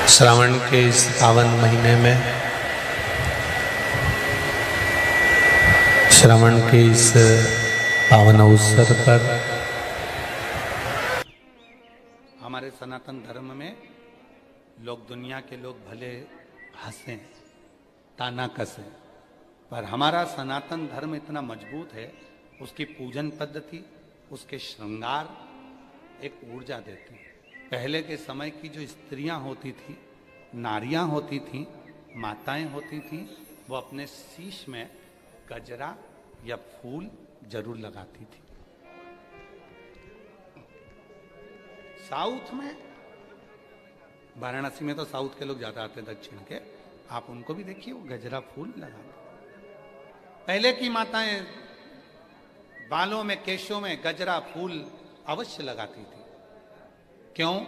श्रावण के इस पावन महीने में, श्रावण के इस पावन अवसर पर हमारे सनातन धर्म में लोग, दुनिया के लोग भले हंसें, ताना कसें, पर हमारा सनातन धर्म इतना मजबूत है, उसकी पूजन पद्धति, उसके श्रृंगार एक ऊर्जा देते हैं। पहले के समय की जो स्त्रियां होती थी, नारियां होती थी, माताएं होती थी, वो अपने शीश में गजरा या फूल जरूर लगाती थी। साउथ में, वाराणसी में तो साउथ के लोग ज्यादा आते हैं, दक्षिण के, आप उनको भी देखिए, वो गजरा फूल लगाते। पहले की माताएं बालों में, केशों में गजरा फूल अवश्य लगाती थी। क्यों?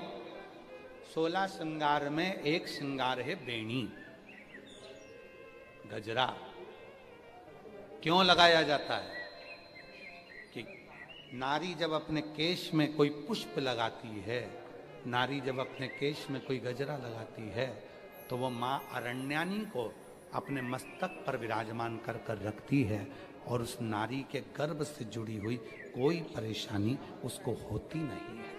16 श्रृंगार में एक श्रृंगार है बेणी, गजरा। क्यों लगाया जाता है? कि नारी जब अपने केश में कोई पुष्प लगाती है, नारी जब अपने केश में कोई गजरा लगाती है, तो वो माँ अरण्यानी को अपने मस्तक पर विराजमान कर कर रखती है, और उस नारी के गर्भ से जुड़ी हुई कोई परेशानी उसको होती नहीं है।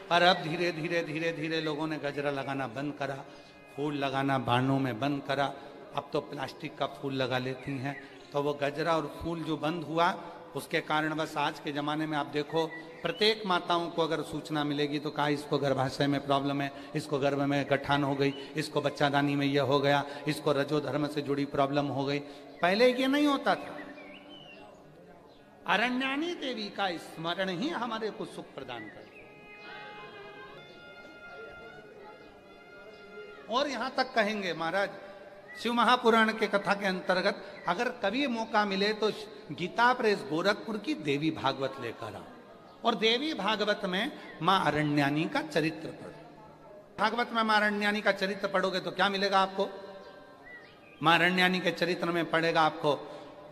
पर अब धीरे धीरे धीरे धीरे लोगों ने गजरा लगाना बंद करा, फूल लगाना बाणों में बंद करा, अब तो प्लास्टिक का फूल लगा लेती हैं। तो वो गजरा और फूल जो बंद हुआ, उसके कारण बस आज के ज़माने में आप देखो, प्रत्येक माताओं को अगर सूचना मिलेगी तो कहा इसको गर्भाशय में प्रॉब्लम है, इसको गर्भ में गठान हो गई, इसको बच्चादानी में यह हो गया, इसको रजो धर्म से जुड़ी प्रॉब्लम हो गई। पहले ये नहीं होता था। अरण्यानी देवी का स्मरण ही हमारे को सुख प्रदान कर। और यहां तक कहेंगे महाराज, शिव महापुराण के कथा के अंतर्गत अगर कभी मौका मिले तो गीता प्रेस गोरखपुर की देवी भागवत लेकर आओ, और देवी भागवत में मां अरण्यानी का चरित्र पढ़ो। भागवत में मां अरण्यानी का चरित्र पढ़ोगे तो क्या मिलेगा आपको? मां अरण्यानी के चरित्र में पढ़ेगा आपको,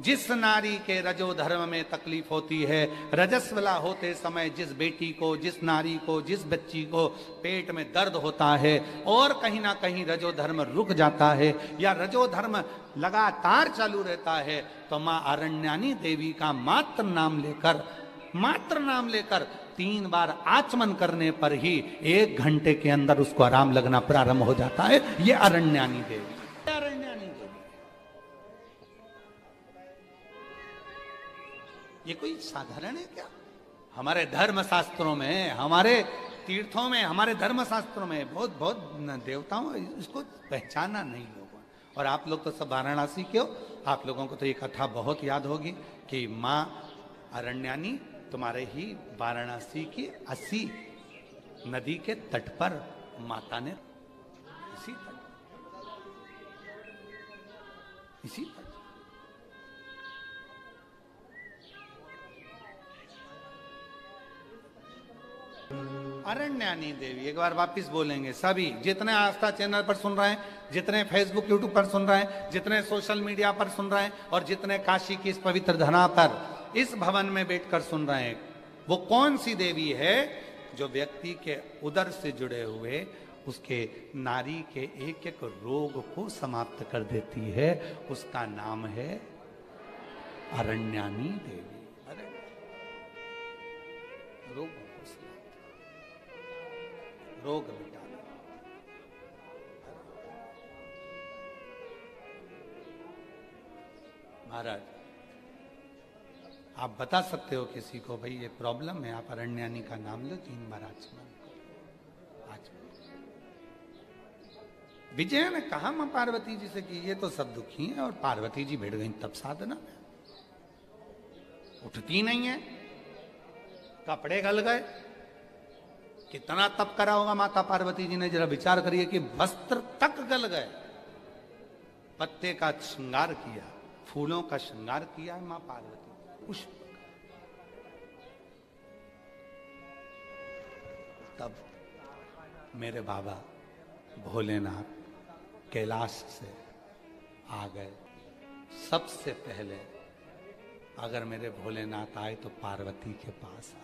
जिस नारी के रजो धर्म में तकलीफ होती है, रजस्वला होते समय जिस बेटी को, जिस नारी को, जिस बच्ची को पेट में दर्द होता है, और कहीं ना कहीं रजो धर्म रुक जाता है या रजो धर्म लगातार चालू रहता है, तो मां अरण्यानी देवी का मात्र नाम लेकर 3 बार आचमन करने पर ही 1 घंटे के अंदर उसको आराम लगना प्रारंभ हो जाता है। ये अरण्यानी देवी, ये कोई साधारण है क्या? हमारे धर्म शास्त्रों में, हमारे तीर्थों में, हमारे धर्म शास्त्रों में बहुत बहुत देवताओं, इसको पहचाना नहीं लोगों ने। और आप लोग तो सब वाराणसी के हो, आप लोगों को तो ये कथा बहुत याद होगी कि माँ अरण्यानी तुम्हारे ही वाराणसी की 80 नदी के तट पर माता ने, इसी तट अरण्यानी देवी। एक बार वापिस बोलेंगे सभी, जितने आस्था चैनल पर सुन रहे हैं, जितने फेसबुक यूट्यूब पर सुन रहे हैं, जितने सोशल मीडिया पर सुन रहे हैं, और जितने काशी की इस पवित्र धरा पर इस भवन में बैठकर सुन रहे हैं, वो कौन सी देवी है जो व्यक्ति के उदर से जुड़े हुए उसके नारी के एक एक रोग को समाप्त कर देती है? उसका नाम है अरण्यानी देवी। रोग मिटाना। महाराज, आप बता सकते हो किसी को, भाई ये प्रॉब्लम है, आप अरण्यानी का नाम लो, 3 बार आचमन करो। विजय ने कहा मां पार्वती जी से कि ये तो सब दुखी हैं, और पार्वती जी भिड़ गई तब साधना में, उठती नहीं है, कपड़े गल गए। कितना तप करा होगा माता पार्वती जी ने, जरा विचार करिए कि वस्त्र तक गल गए। पत्ते का श्रृंगार किया, फूलों का श्रृंगार किया मां पार्वती, पुष्प। तब मेरे बाबा भोलेनाथ कैलाश से आ गए। सबसे पहले अगर मेरे भोलेनाथ आए तो पार्वती के पास आए।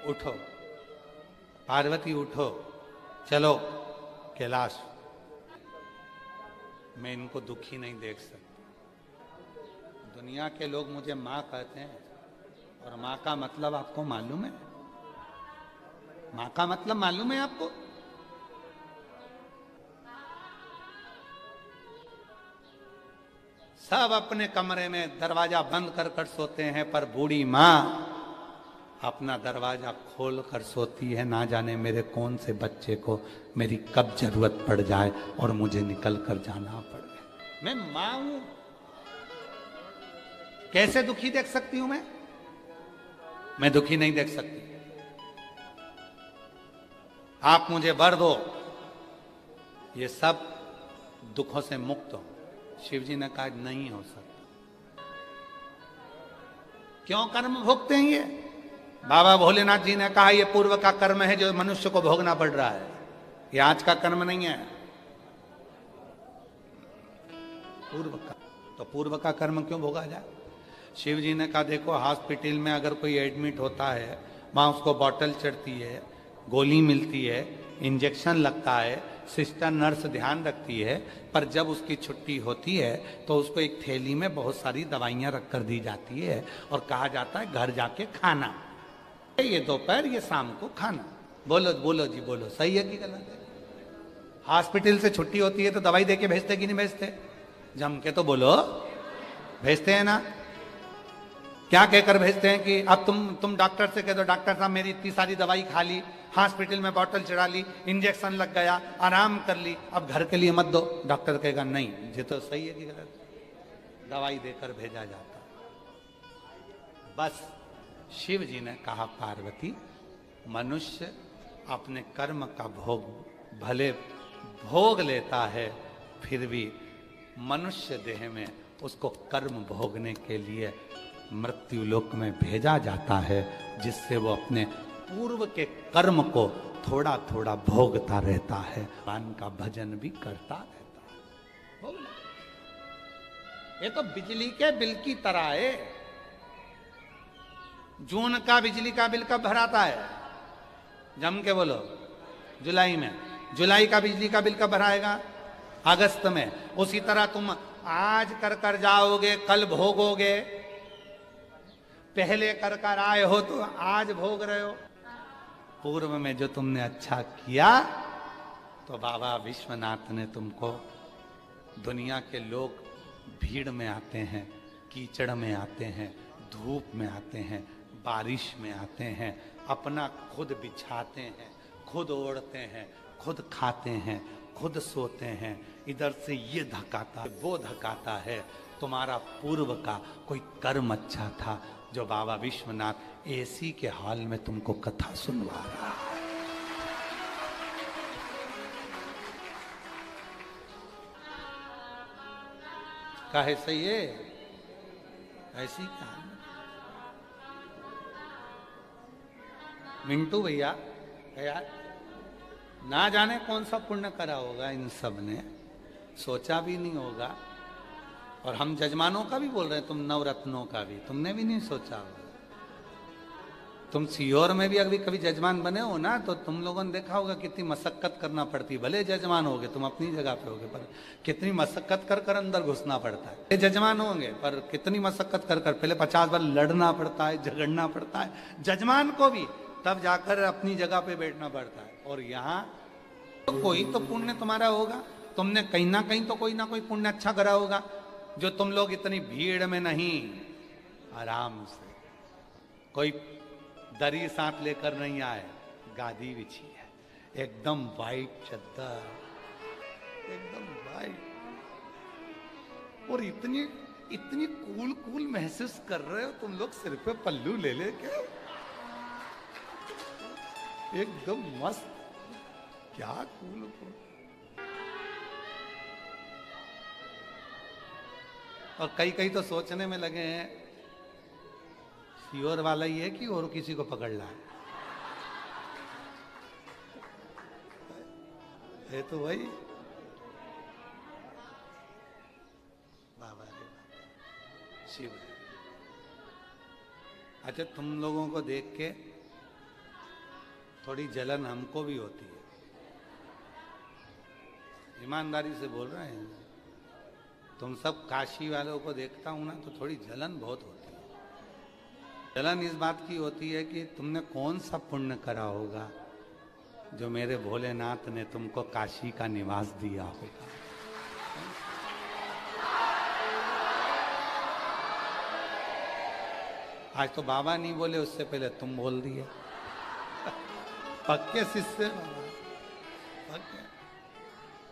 उठो पार्वती, उठो, चलो कैलाश। मैं इनको दुखी नहीं देख सकती। दुनिया के लोग मुझे माँ कहते हैं, और माँ का मतलब आपको मालूम है? माँ का मतलब मालूम है आपको? सब अपने कमरे में दरवाजा बंद कर कर सोते हैं, पर बूढ़ी माँ अपना दरवाजा खोल कर सोती है। ना जाने मेरे कौन से बच्चे को मेरी कब जरूरत पड़ जाए और मुझे निकल कर जाना पड़े। मैं माँ हूं, कैसे दुखी देख सकती हूं मैं दुखी नहीं देख सकती। आप मुझे वर दो, ये सब दुखों से मुक्त हो। शिव जी ने कहा नहीं हो सकता। क्यों कर्म भोगते हैं ये? बाबा भोलेनाथ जी ने कहा ये पूर्व का कर्म है जो मनुष्य को भोगना पड़ रहा है, ये आज का कर्म नहीं है, पूर्व का। तो पूर्व का कर्म क्यों भोगा जाए? शिव जी ने कहा देखो, हॉस्पिटल में अगर कोई एडमिट होता है, वहां उसको बॉटल चढ़ती है, गोली मिलती है, इंजेक्शन लगता है, सिस्टर नर्स ध्यान रखती है, पर जब उसकी छुट्टी होती है तो उसको एक थैली में बहुत सारी दवाइयां रख कर दी जाती है और कहा जाता है घर जाके खाना, ये दोपहर ये शाम को खाना। बोलो बोलो जी बोलो, सही है कि गलत है? हॉस्पिटल से छुट्टी होती है तो दवाई देके भेजते कि नहीं भेजते? जम के तो बोलो, भेजते हैं ना? क्या कहकर भेजते हैं कि अब तुम डॉक्टर से कह दो, डॉक्टर साहब मेरी इतनी सारी दवाई खा ली, हॉस्पिटल में बोतल चढ़ा ली, इंजेक्शन लग गया, आराम कर ली, अब घर के लिए मत दो। डॉक्टर कहेगा नहीं, ये तो सही है कि गलत? दवाई देकर भेजा जाता। बस शिव जी ने कहा पार्वती, मनुष्य अपने कर्म का भोग भले भोग लेता है, फिर भी मनुष्य देह में उसको कर्म भोगने के लिए मृत्यु लोक में भेजा जाता है, जिससे वो अपने पूर्व के कर्म को थोड़ा थोड़ा भोगता रहता है, भगवान का भजन भी करता रहता है। भोगना ये तो बिजली के बिल की तरह है। जून का बिजली का बिल कब भराता है? जम के बोलो, जुलाई में। जुलाई का बिजली का बिल कब भराएगा? अगस्त में। उसी तरह तुम आज कर कर जाओगे, कल भोगोगे। पहले कर कर आए हो तो आज भोग रहे हो। पूर्व में जो तुमने अच्छा किया तो बाबा विश्वनाथ ने तुमको, दुनिया के लोग भीड़ में आते हैं, कीचड़ में आते हैं, धूप में आते हैं, बारिश में आते हैं, अपना खुद बिछाते हैं, खुद ओढ़ते हैं, खुद खाते हैं, खुद सोते हैं, इधर से ये धकाता है, वो धकाता है। तुम्हारा पूर्व का कोई कर्म अच्छा था जो बाबा विश्वनाथ एसी के हाल में तुमको कथा सुनवा रहा है। काहे सही है? ऐसी कहानी। मिंटू भैया यार, ना जाने कौन सा पुण्य करा होगा इन सब ने, सोचा भी नहीं होगा। और हम जजमानों का भी बोल रहे हैं, तुम नवरत्नों का भी तुमने भी नहीं सोचा होगा। तुम सीहोर में भी अभी कभी जजमान बने हो ना, तो तुम लोगों ने देखा होगा कितनी मशक्कत करना पड़ती है। भले जजमान होगे, तुम अपनी जगह पे होगे, पर कितनी मशक्कत कर कर अंदर घुसना पड़ता है। ये जजमान होंगे पर कितनी मशक्कत कर कर पहले 50 बार लड़ना पड़ता है, झगड़ना पड़ता है जजमान को भी, तब जाकर अपनी जगह पे बैठना पड़ता है। और यहाँ तो कोई तो पुण्य तुम्हारा होगा, तुमने कहीं ना कहीं तो कोई ना कोई पुण्य अच्छा करा होगा, जो तुम लोग इतनी भीड़ में नहीं, आराम से, कोई दरी साथ लेकर नहीं आए, गादी बिछी है, एकदम वाइट चद्दर, एकदम वाइट, और इतनी इतनी कूल कूल महसूस कर रहे हो तुम लोग, सिर पे पल्लू ले लेके, एकदम मस्त, क्या कूल कूल। और कई कई तो सोचने में लगे हैं सीहोर वाला ही है कि और किसी को पकड़ ला है तो भाई बाबा रे शिव। अच्छा, तुम लोगों को देख के थोड़ी जलन हमको भी होती है, ईमानदारी से बोल रहे हैं। तुम सब काशी वालों को देखता हूं ना, तो थोड़ी जलन बहुत होती है। जलन इस बात की होती है कि तुमने कौन सा पुण्य करा होगा जो मेरे भोलेनाथ ने तुमको काशी का निवास दिया होगा। आज तो बाबा नहीं बोले, उससे पहले तुम बोल दिए। पक्के शिष्य बाबा, पक्के।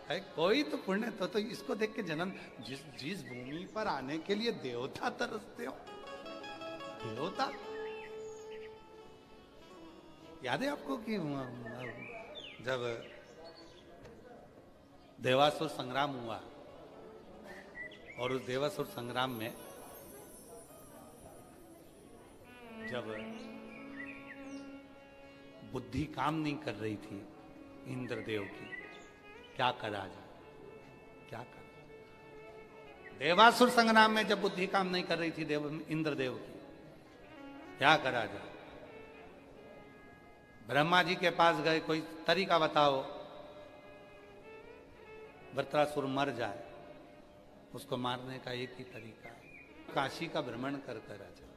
है कोई तो पुण्य तो इसको देख के जन्म, जिस भूमि पर आने के लिए देवता तरसते हो, देवता। याद है आपको कि जब देवासुर संग्राम हुआ और उस देवासुर संग्राम में जब बुद्धि काम नहीं कर रही थी इंद्रदेव की, क्या करा जाए, क्या करा। देवासुर संग्राम में जब बुद्धि काम नहीं कर रही थी इंद्रदेव की, क्या करा जाए। ब्रह्मा जी के पास गए, कोई तरीका बताओ वृत्रासुर मर जाए। उसको मारने का एक ही तरीका है, काशी का भ्रमण कर कर आ जाए।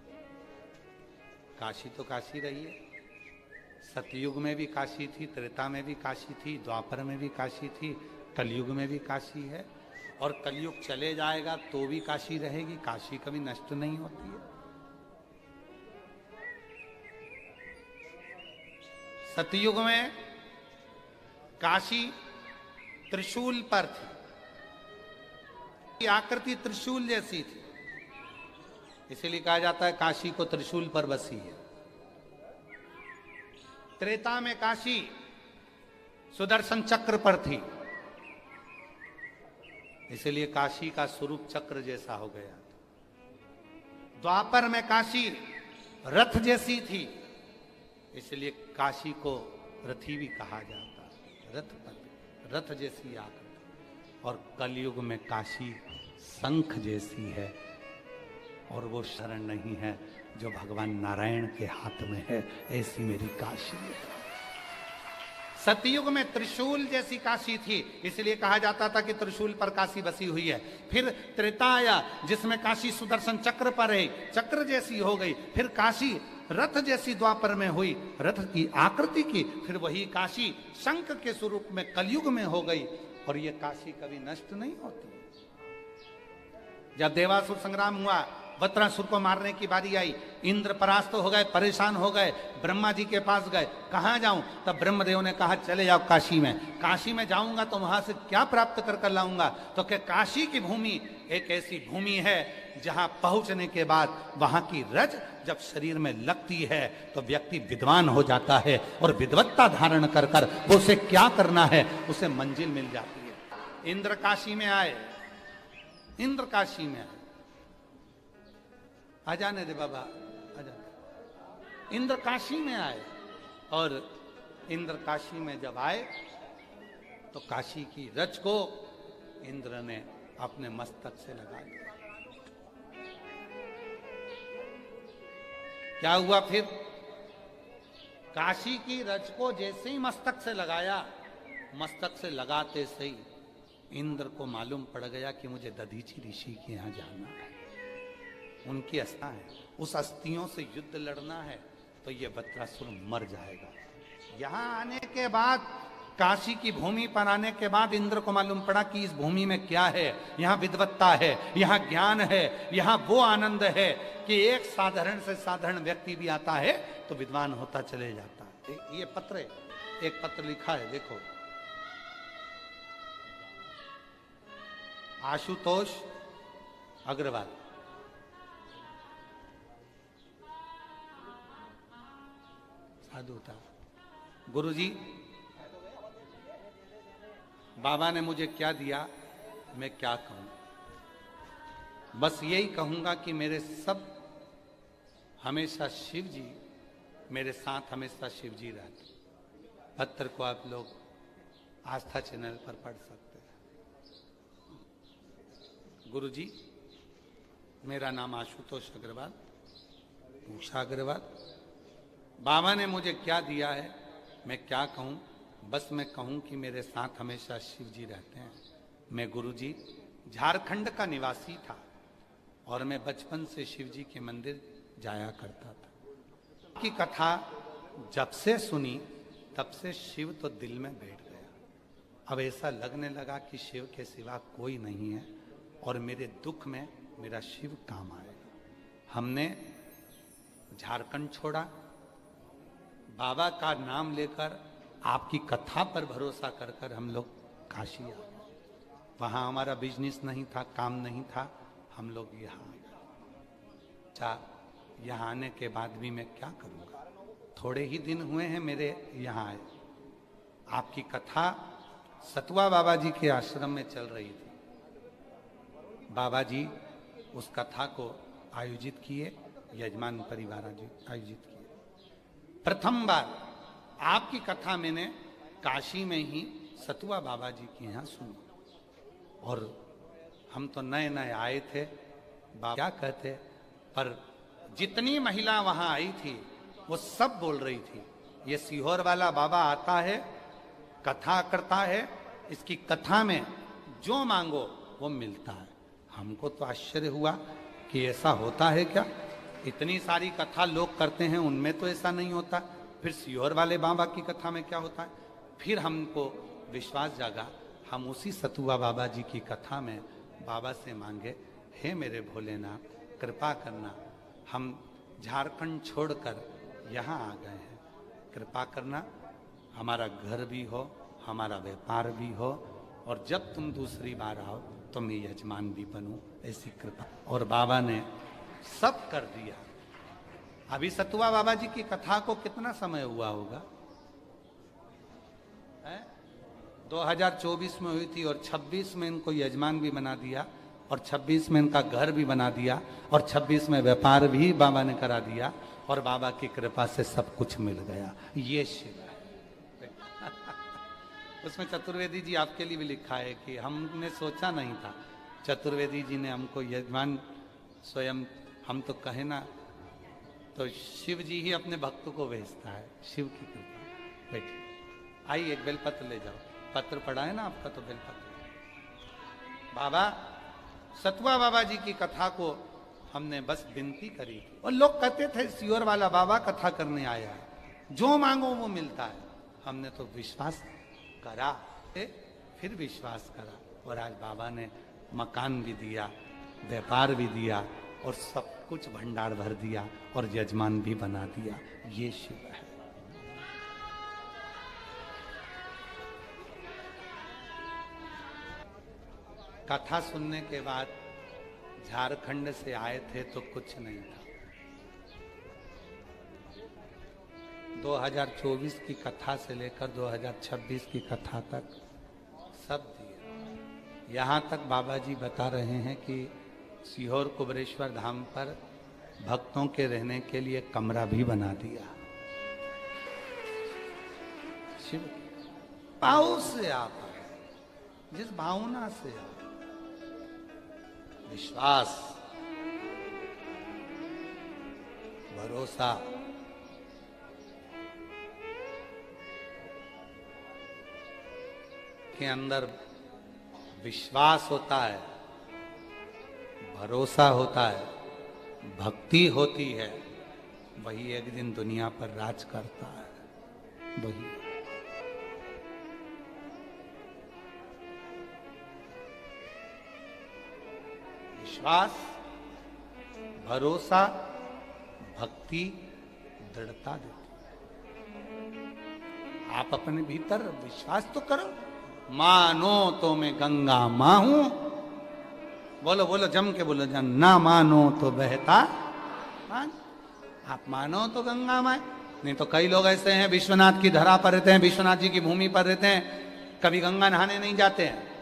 काशी तो काशी रही है, सतयुग में भी काशी थी, त्रेता में भी काशी थी, द्वापर में भी काशी थी, कलयुग में भी काशी है, और कलयुग चले जाएगा तो भी काशी रहेगी। काशी कभी नष्ट नहीं होती है। सतयुग में काशी त्रिशूल पर थी, आकृति त्रिशूल जैसी थी, इसीलिए कहा जाता है काशी को त्रिशूल पर बसी है। त्रेता में काशी सुदर्शन चक्र पर थी, इसलिए काशी का स्वरूप चक्र जैसा हो गया। द्वापर में काशी रथ जैसी थी, इसलिए काशी को रथी भी कहा जाता है, रथ पर, रथ जैसी आकृति। और कलयुग में काशी शंख जैसी है, और वो शरण नहीं है जो भगवान नारायण के हाथ में है, ऐसी मेरी काशी है। सतयुग में त्रिशूल जैसी काशी थी, इसलिए कहा जाता था कि त्रिशूल पर काशी बसी हुई है। फिर त्रेता आया जिसमें काशी सुदर्शन चक्र पर है, चक्र जैसी हो गई। फिर काशी रथ जैसी द्वापर में हुई, रथ की आकृति की। फिर वही काशी शंख के स्वरूप में कलयुग में हो गई, और ये काशी कभी नष्ट नहीं होती। जब देवासुर संग्राम हुआ, वृत्रासुर को मारने की बारी आई, इंद्र परास्त हो गए, परेशान हो गए, ब्रह्मा जी के पास गए, कहाँ जाऊं? तब ब्रह्मदेव ने कहा चले जाओ काशी में। काशी में जाऊंगा तो वहां से क्या प्राप्त कर लाऊंगा? तो क्या काशी की भूमि एक ऐसी भूमि है जहां पहुंचने के बाद वहां की रज जब शरीर में लगती है तो व्यक्ति विद्वान हो जाता है, और विद्वत्ता धारण कर कर वो उसे क्या करना है उसे मंजिल मिल जाती है। इंद्र काशी में आए, इंद्र काशी में आए, आ जाने दे बाबा, आ जाने। इंद्र काशी में आए, और इंद्र काशी में जब आए तो काशी की रज को इंद्र ने अपने मस्तक से लगा दिया। क्या हुआ फिर? काशी की रज को जैसे ही मस्तक से लगाया, मस्तक से लगाते से ही इंद्र को मालूम पड़ गया कि मुझे दधीची ऋषि के यहां जाना है, उनकी अस्थियां है, उस अस्थियों से युद्ध लड़ना है, तो ये वृत्रासुर मर जाएगा। यहां आने के बाद, काशी की भूमि पर आने के बाद इंद्र को मालूम पड़ा कि इस भूमि में क्या है, यहाँ विद्वत्ता है, यहाँ ज्ञान है, यहाँ वो आनंद है कि एक साधारण से साधारण व्यक्ति भी आता है तो विद्वान होता चले जाता है। ये पत्र है, एक पत्र लिखा है, देखो, आशुतोष अग्रवाल। साधु था। गुरुजी, बाबा ने मुझे क्या दिया, मैं क्या कहूं? बस यही कहूंगा कि मेरे सब हमेशा शिव जी मेरे साथ, हमेशा शिव जी रहते। पत्र को आप लोग आस्था चैनल पर पढ़ सकते हैं। गुरुजी, मेरा नाम आशुतोष अग्रवाल, उषा अग्रवाल। बाबा ने मुझे क्या दिया है मैं क्या कहूँ, बस मैं कहूँ कि मेरे साथ हमेशा शिव जी रहते हैं। मैं गुरु जी झारखंड का निवासी था और मैं बचपन से शिव जी के मंदिर जाया करता था। की कथा जब से सुनी तब से शिव तो दिल में बैठ गया। अब ऐसा लगने लगा कि शिव के सिवा कोई नहीं है और मेरे दुख में मेरा शिव काम आएगा। हमने झारखंड छोड़ा, बाबा का नाम लेकर आपकी कथा पर भरोसा कर कर हम लोग काशी आ गए। वहाँ हमारा बिजनेस नहीं था, काम नहीं था, हम लोग यहाँ आ गए। अच्छा, यहाँ आने के बाद भी मैं क्या करूँगा, थोड़े ही दिन हुए हैं मेरे यहाँ आए। आपकी कथा सतुआ बाबा जी के आश्रम में चल रही थी। बाबा जी उस कथा को आयोजित किए, यजमान परिवार आयोजित किए। प्रथम बार आपकी कथा मैंने काशी में ही सतुआ बाबा जी के यहाँ सुनी और हम तो नए नए आए थे। बाबा क्या कहते, पर जितनी महिला वहां आई थी वो सब बोल रही थी, ये सीहोर वाला बाबा आता है, कथा करता है, इसकी कथा में जो मांगो वो मिलता है। हमको तो आश्चर्य हुआ कि ऐसा होता है क्या, इतनी सारी कथा लोग करते हैं उनमें तो ऐसा नहीं होता, फिर सीहोर वाले बाबा की कथा में क्या होता है। फिर हमको विश्वास जागा, हम उसी सतुआ बाबा जी की कथा में बाबा से मांगे, हे मेरे भोलेनाथ कृपा करना, हम झारखंड छोड़कर यहाँ आ गए हैं, कृपा करना, हमारा घर भी हो, हमारा व्यापार भी हो, और जब तुम दूसरी बार आओ तो मैं यजमान भी बनूं, ऐसी कृपा। और बाबा ने सब कर दिया। अभी सतुआ बाबा जी की कथा को कितना समय हुआ होगा, 2024 में हुई थी और 26 में इनको यजमान भी बना दिया और 26 में इनका घर भी बना दिया और 26 में व्यापार भी बाबा ने करा दिया और बाबा की कृपा से सब कुछ मिल गया। ये शिव है। उसमें चतुर्वेदी जी आपके लिए भी लिखा है कि हमने सोचा नहीं था, चतुर्वेदी जी ने हमको यजमान स्वयं, हम तो कहे ना, तो शिव जी ही अपने भक्तों को भेजता है, शिव की कृपा। बैठिए, आइए एक बेलपत्र ले जाओ, पत्र पड़ा है ना आपका, तो बेलपत्र। बाबा सतुआ बाबा जी की कथा को हमने बस विनती करी और लोग कहते थे सीहोर वाला बाबा कथा करने आया है, जो मांगो वो मिलता है। हमने तो विश्वास करा, फिर विश्वास करा और आज बाबा ने मकान भी दिया, व्यापार भी दिया और सब कुछ भंडार भर दिया और यजमान भी बना दिया। ये शिव है। कथा सुनने के बाद झारखंड से आए थे तो कुछ नहीं था। 2024 की कथा से लेकर 2026 की कथा तक सब दिए। यहाँ तक बाबा जी बता रहे हैं कि सीहोर कुबरेश्वर धाम पर भक्तों के रहने के लिए कमरा भी बना दिया। शिव भाव से आप, जिस भावना से आप, विश्वास, भरोसा, के अंदर विश्वास होता है, भरोसा होता है, भक्ति होती है, वही एक दिन दुनिया पर राज करता है। वही विश्वास, भरोसा, भक्ति दृढ़ता देती। आप अपने भीतर विश्वास तो करो, मानो तो मैं गंगा मां हूं, बोलो बोलो जम के बोलो, जन ना मानो तो बहता मान। आप मानो तो गंगा मां, नहीं तो कई लोग ऐसे हैं विश्वनाथ की धरा पर रहते हैं, विश्वनाथ जी की भूमि पर रहते हैं, कभी गंगा नहाने नहीं जाते हैं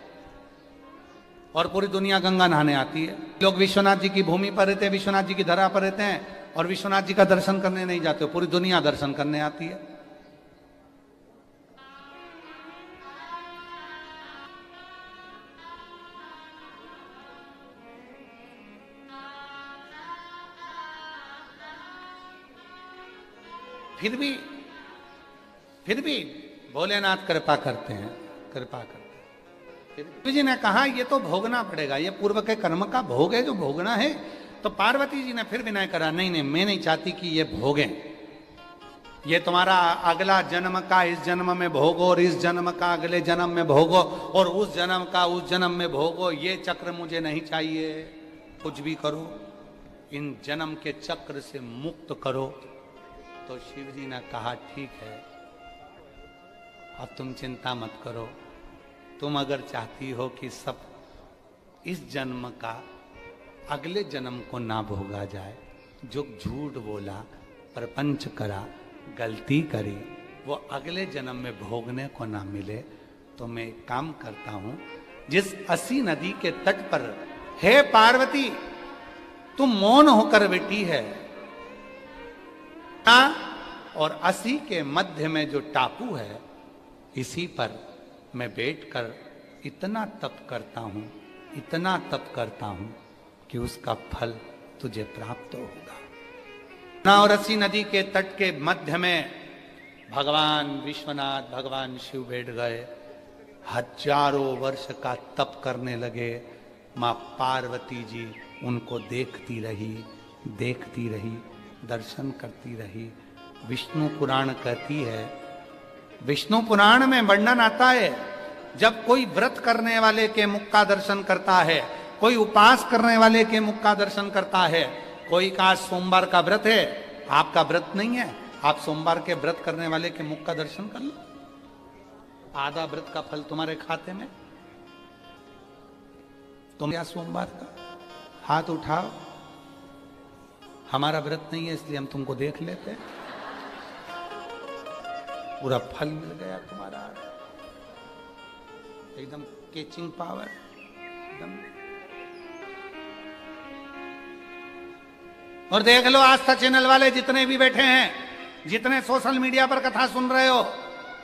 और पूरी दुनिया गंगा नहाने आती है। लोग विश्वनाथ जी की भूमि पर रहते हैं, विश्वनाथ जी की धरा पर रहते हैं और विश्वनाथ जी का दर्शन करने नहीं जाते, पूरी दुनिया दर्शन करने आती है। फिर भी फिर भी भोलेनाथ कृपा करते हैं, कृपा करते हैं। फिर शिव जी ने कहा ये तो भोगना पड़ेगा, ये पूर्व के कर्म का भोग है जो भोगना है। तो पार्वती जी ने फिर विनय करा, नहीं नहीं मैं नहीं चाहती कि ये भोगें, ये तुम्हारा अगला जन्म का इस जन्म में भोगो और इस जन्म का अगले जन्म में भोगो और उस जन्म का उस जन्म में भोगो, ये चक्र मुझे नहीं चाहिए। कुछ भी करो, इन जन्म के चक्र से मुक्त करो। तो शिव जी ने कहा ठीक है, अब तुम चिंता मत करो, तुम अगर चाहती हो कि सब इस जन्म का अगले जन्म को ना भोगा जाए, जो झूठ बोला, प्रपंच करा, गलती करी, वो अगले जन्म में भोगने को ना मिले, तो मैं एक काम करता हूं, जिस असी नदी के तट पर हे पार्वती तुम मौन होकर बैठी है, और असी के मध्य में जो टापू है, इसी पर मैं बैठकर इतना तप करता हूं, इतना तप करता हूं कि उसका फल तुझे प्राप्त होगा। और असी नदी के तट के मध्य में भगवान विश्वनाथ, भगवान शिव बैठ गए, हजारों वर्ष का तप करने लगे। मां पार्वती जी उनको देखती रही, देखती रही, दर्शन करती रही। विष्णु पुराण कहती है, विष्णु पुराण में वर्णन आता है, जब कोई व्रत करने वाले के मुख का दर्शन करता है, कोई उपास करने वाले के मुख का दर्शन करता है, कोई का सोमवार का व्रत है, आपका व्रत नहीं है, आप सोमवार के व्रत करने वाले के मुख का दर्शन कर लो, आधा व्रत का फल तुम्हारे खाते में। तुम या सोमवार का हाथ उठाओ, हमारा व्रत नहीं है इसलिए हम तुमको देख लेते हैं, पूरा फल मिल गया तुम्हारा, एकदम कैचिंग पावर एकदम। और देख लो आस्था चैनल वाले जितने भी बैठे हैं, जितने सोशल मीडिया पर कथा सुन रहे हो,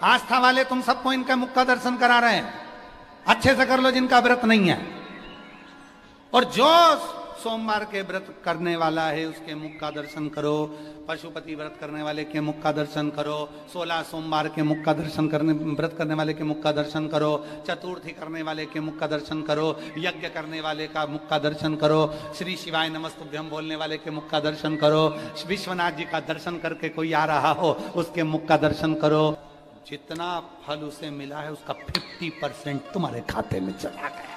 आस्था वाले तुम सबको इनका मुख का दर्शन करा रहे हैं। अच्छे से कर लो जिनका व्रत नहीं है, और जो सोमवार के व्रत करने वाला है उसके मुख का दर्शन करो, पशुपति व्रत करने वाले के मुख का दर्शन करो, 16 सोमवार के मुख का दर्शन करने, व्रत करने वाले के मुख का दर्शन करो, चतुर्थी करने वाले के मुख का दर्शन करो, यज्ञ करने वाले का मुख का दर्शन करो, श्री शिवाय नमस्तुभ्यम बोलने वाले के मुख का दर्शन करो, विश्वनाथ जी का दर्शन करके कोई आ रहा हो उसके मुख का दर्शन करो। जितना फल उसे मिला है उसका 50% तुम्हारे खाते में चला गया।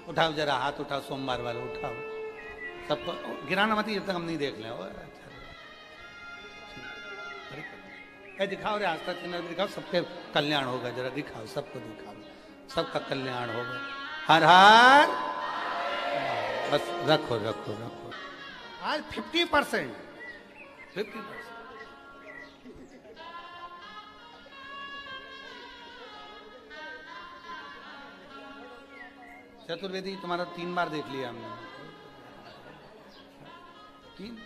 उठाओ जरा हाथ उठाओ, सोमवार वाले उठाओ, सबको गिराना मत जब तक हम नहीं देख लें। अच्छा दिखाओ रे, आस्था चैनल दिखाओ, सबके कल्याण होगा, जरा दिखाओ, सबको दिखाओ, सबका कल्याण होगा। हर हर, बस रखो रखो रखो। आज 50%। चतुर्वेदी तुम्हारा 3 बार देख लिया हमने, 3।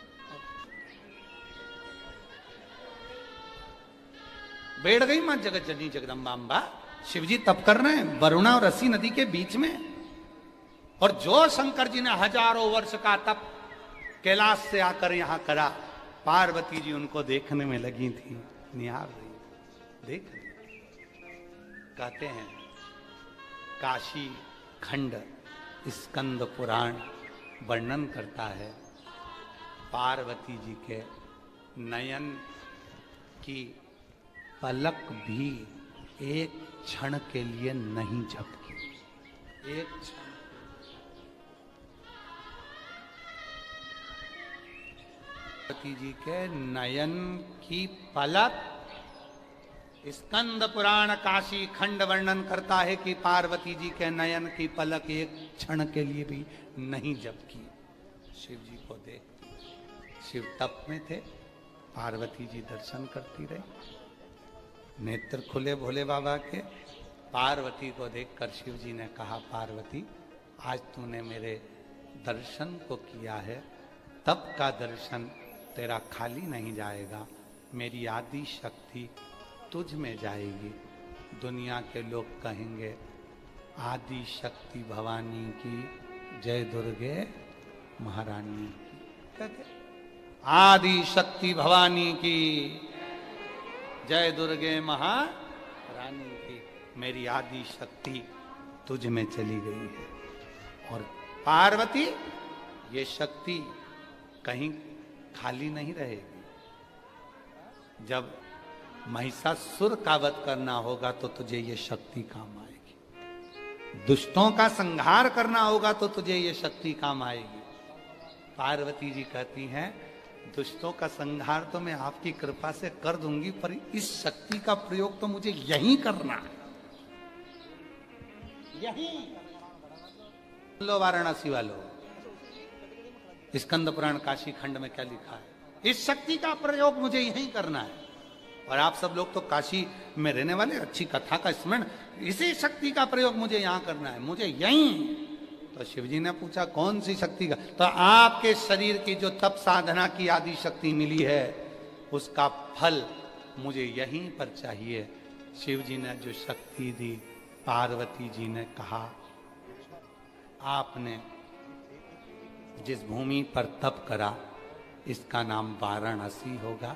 बैठ गई मां जगत जननी जगदम्बा। शिवजी तप कर रहे हैं वरुणा और असी नदी के बीच में, और जो शंकर जी ने हजारों वर्ष का तप कैलाश से आकर यहां करा, पार्वती जी उनको देखने में लगी थी, निहार रही, देख रही। कहते हैं काशी खंड स्कंद पुराण वर्णन करता है, पार्वती जी के नयन की पलक भी एक क्षण के लिए नहीं झपकी, एक क्षण। पार्वती जी के नयन की पलक, स्कंद पुराण काशी खंड वर्णन करता है कि पार्वती जी के नयन की पलक एक क्षण के लिए भी नहीं झपकी। शिव जी को देखती, शिव तप में थे, पार्वती जी दर्शन करती रही, नेत्र खुले भोले बाबा के। पार्वती को देखकर शिव जी ने कहा, पार्वती आज तूने मेरे दर्शन को किया है, तप का दर्शन तेरा खाली नहीं जाएगा, मेरी आदि शक्ति तुझ में जाएगी। दुनिया के लोग कहेंगे आदि शक्ति भवानी की जय, दुर्गे महारानी की। कहते आदि शक्ति भवानी की जय, दुर्गे महारानी की। मेरी आदि शक्ति तुझ में चली गई है और पार्वती ये शक्ति कहीं खाली नहीं रहेगी। जब महिषासुर का वध करना होगा तो तुझे ये शक्ति काम आएगी, दुष्टों का संहार करना होगा तो तुझे ये शक्ति काम आएगी। पार्वती जी कहती हैं दुष्टों का संहार तो मैं आपकी कृपा से कर दूंगी, पर इस शक्ति का प्रयोग तो मुझे यहीं करना है, यहीं। लो वाराणसी वालों, स्कंद पुराण काशी खंड में क्या लिखा है? इस शक्ति का प्रयोग मुझे यहीं करना है। और आप सब लोग तो काशी में रहने वाले, अच्छी कथा का स्मरण, इसी शक्ति का प्रयोग मुझे यहां करना है, मुझे यहीं। तो शिवजी ने पूछा कौन सी शक्ति का? तो आपके शरीर की जो तप साधना की आदि शक्ति मिली है उसका फल मुझे यहीं पर चाहिए। शिवजी ने जो शक्ति दी, पार्वती जी ने कहा आपने जिस भूमि पर तप करा इसका नाम वाराणसी होगा,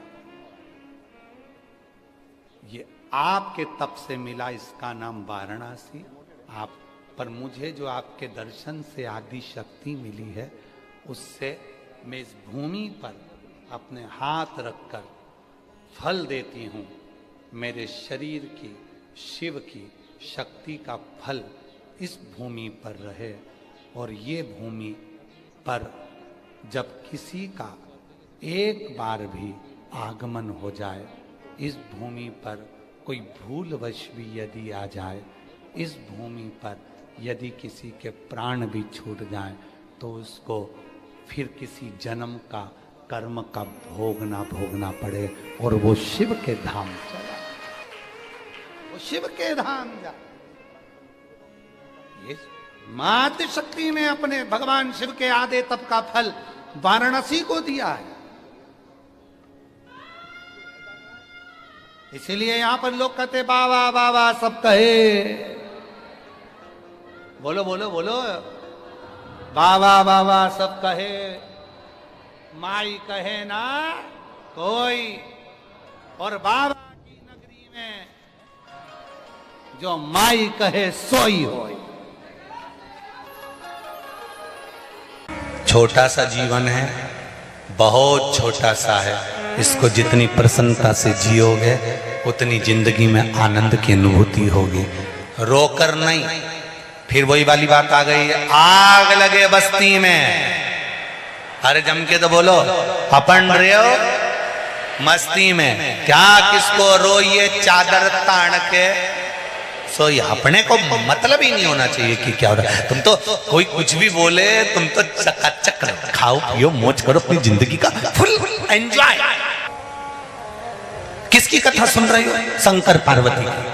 ये आपके तप से मिला, इसका नाम वाराणसी। आप पर मुझे जो आपके दर्शन से आदि शक्ति मिली है उससे मैं इस भूमि पर अपने हाथ रखकर फल देती हूँ। मेरे शरीर की, शिव की शक्ति का फल इस भूमि पर रहे और ये भूमि पर जब किसी का एक बार भी आगमन हो जाए, इस भूमि पर कोई भूलवश भी यदि आ जाए, इस भूमि पर यदि किसी के प्राण भी छूट जाए तो उसको फिर किसी जन्म का कर्म का भोग ना भोगना पड़े और वो शिव के धाम चला, वो शिव के धाम जा। ये मातृ शक्ति ने अपने भगवान शिव के आदे तप का फल वाराणसी को दिया है। इसीलिए यहां पर लोग कहते बाबा बाबा सब कहे, बोलो बोलो बोलो, बाबा बाबा सब कहे, माई कहे ना कोई। और बाबा की नगरी में जो माई कहे सोई होई। छोटा सा जीवन है, बहुत छोटा सा है, इसको जितनी प्रसन्नता से जियोगे उतनी जिंदगी में आनंद की अनुभूति होगी। रोकर नहीं। फिर वही वाली बात आ गई, आग लगे बस्ती में, अरे जम के तो बोलो, अपन रहे हो मस्ती में, क्या किसको रोइए चादर तान के सोई। अपने को मतलब ही नहीं होना चाहिए कि क्या हो रहा है। तुम तो कोई कुछ भी बोले, तुम तो चकाचक खाओ पियो मौज करो अपनी जिंदगी का फुल एंजॉय। किसकी कथा सुन रही हो? शंकर पार्वती की।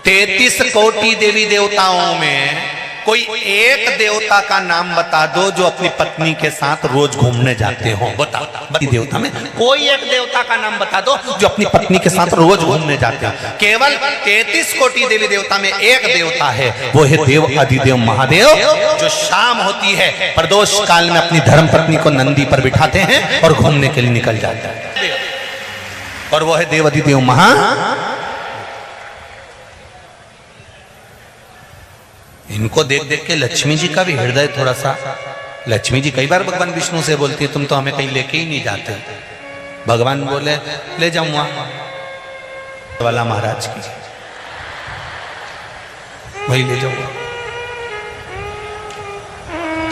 33 कोटि देवी देवताओं में कोई एक देवता का नाम बता दो जो अपनी पत्नी के साथ रोज घूमने जाते हो। बताओ, देवता में कोई एक देवता का नाम बता दो जो अपनी पत्नी के साथ रोज घूमने जाते हो। केवल 33 कोटि देवी देवता में एक देवता है, वो है देव अधिदेव महादेव, जो शाम होती है प्रदोष काल में अपनी धर्म पत्नी को नंदी पर बिठाते हैं और घूमने के लिए निकल जाते हैं, और वो है देव अधिदेव महादेव। इनको देख देख के लक्ष्मी जी का भी हृदय थोड़ा सा, लक्ष्मी जी कई बार भगवान विष्णु से बोलती है तुम तो हमें कहीं लेके ही नहीं जाते। भगवान बोले ले जाऊंगा वाला महाराज की, वही ले जाऊंगा,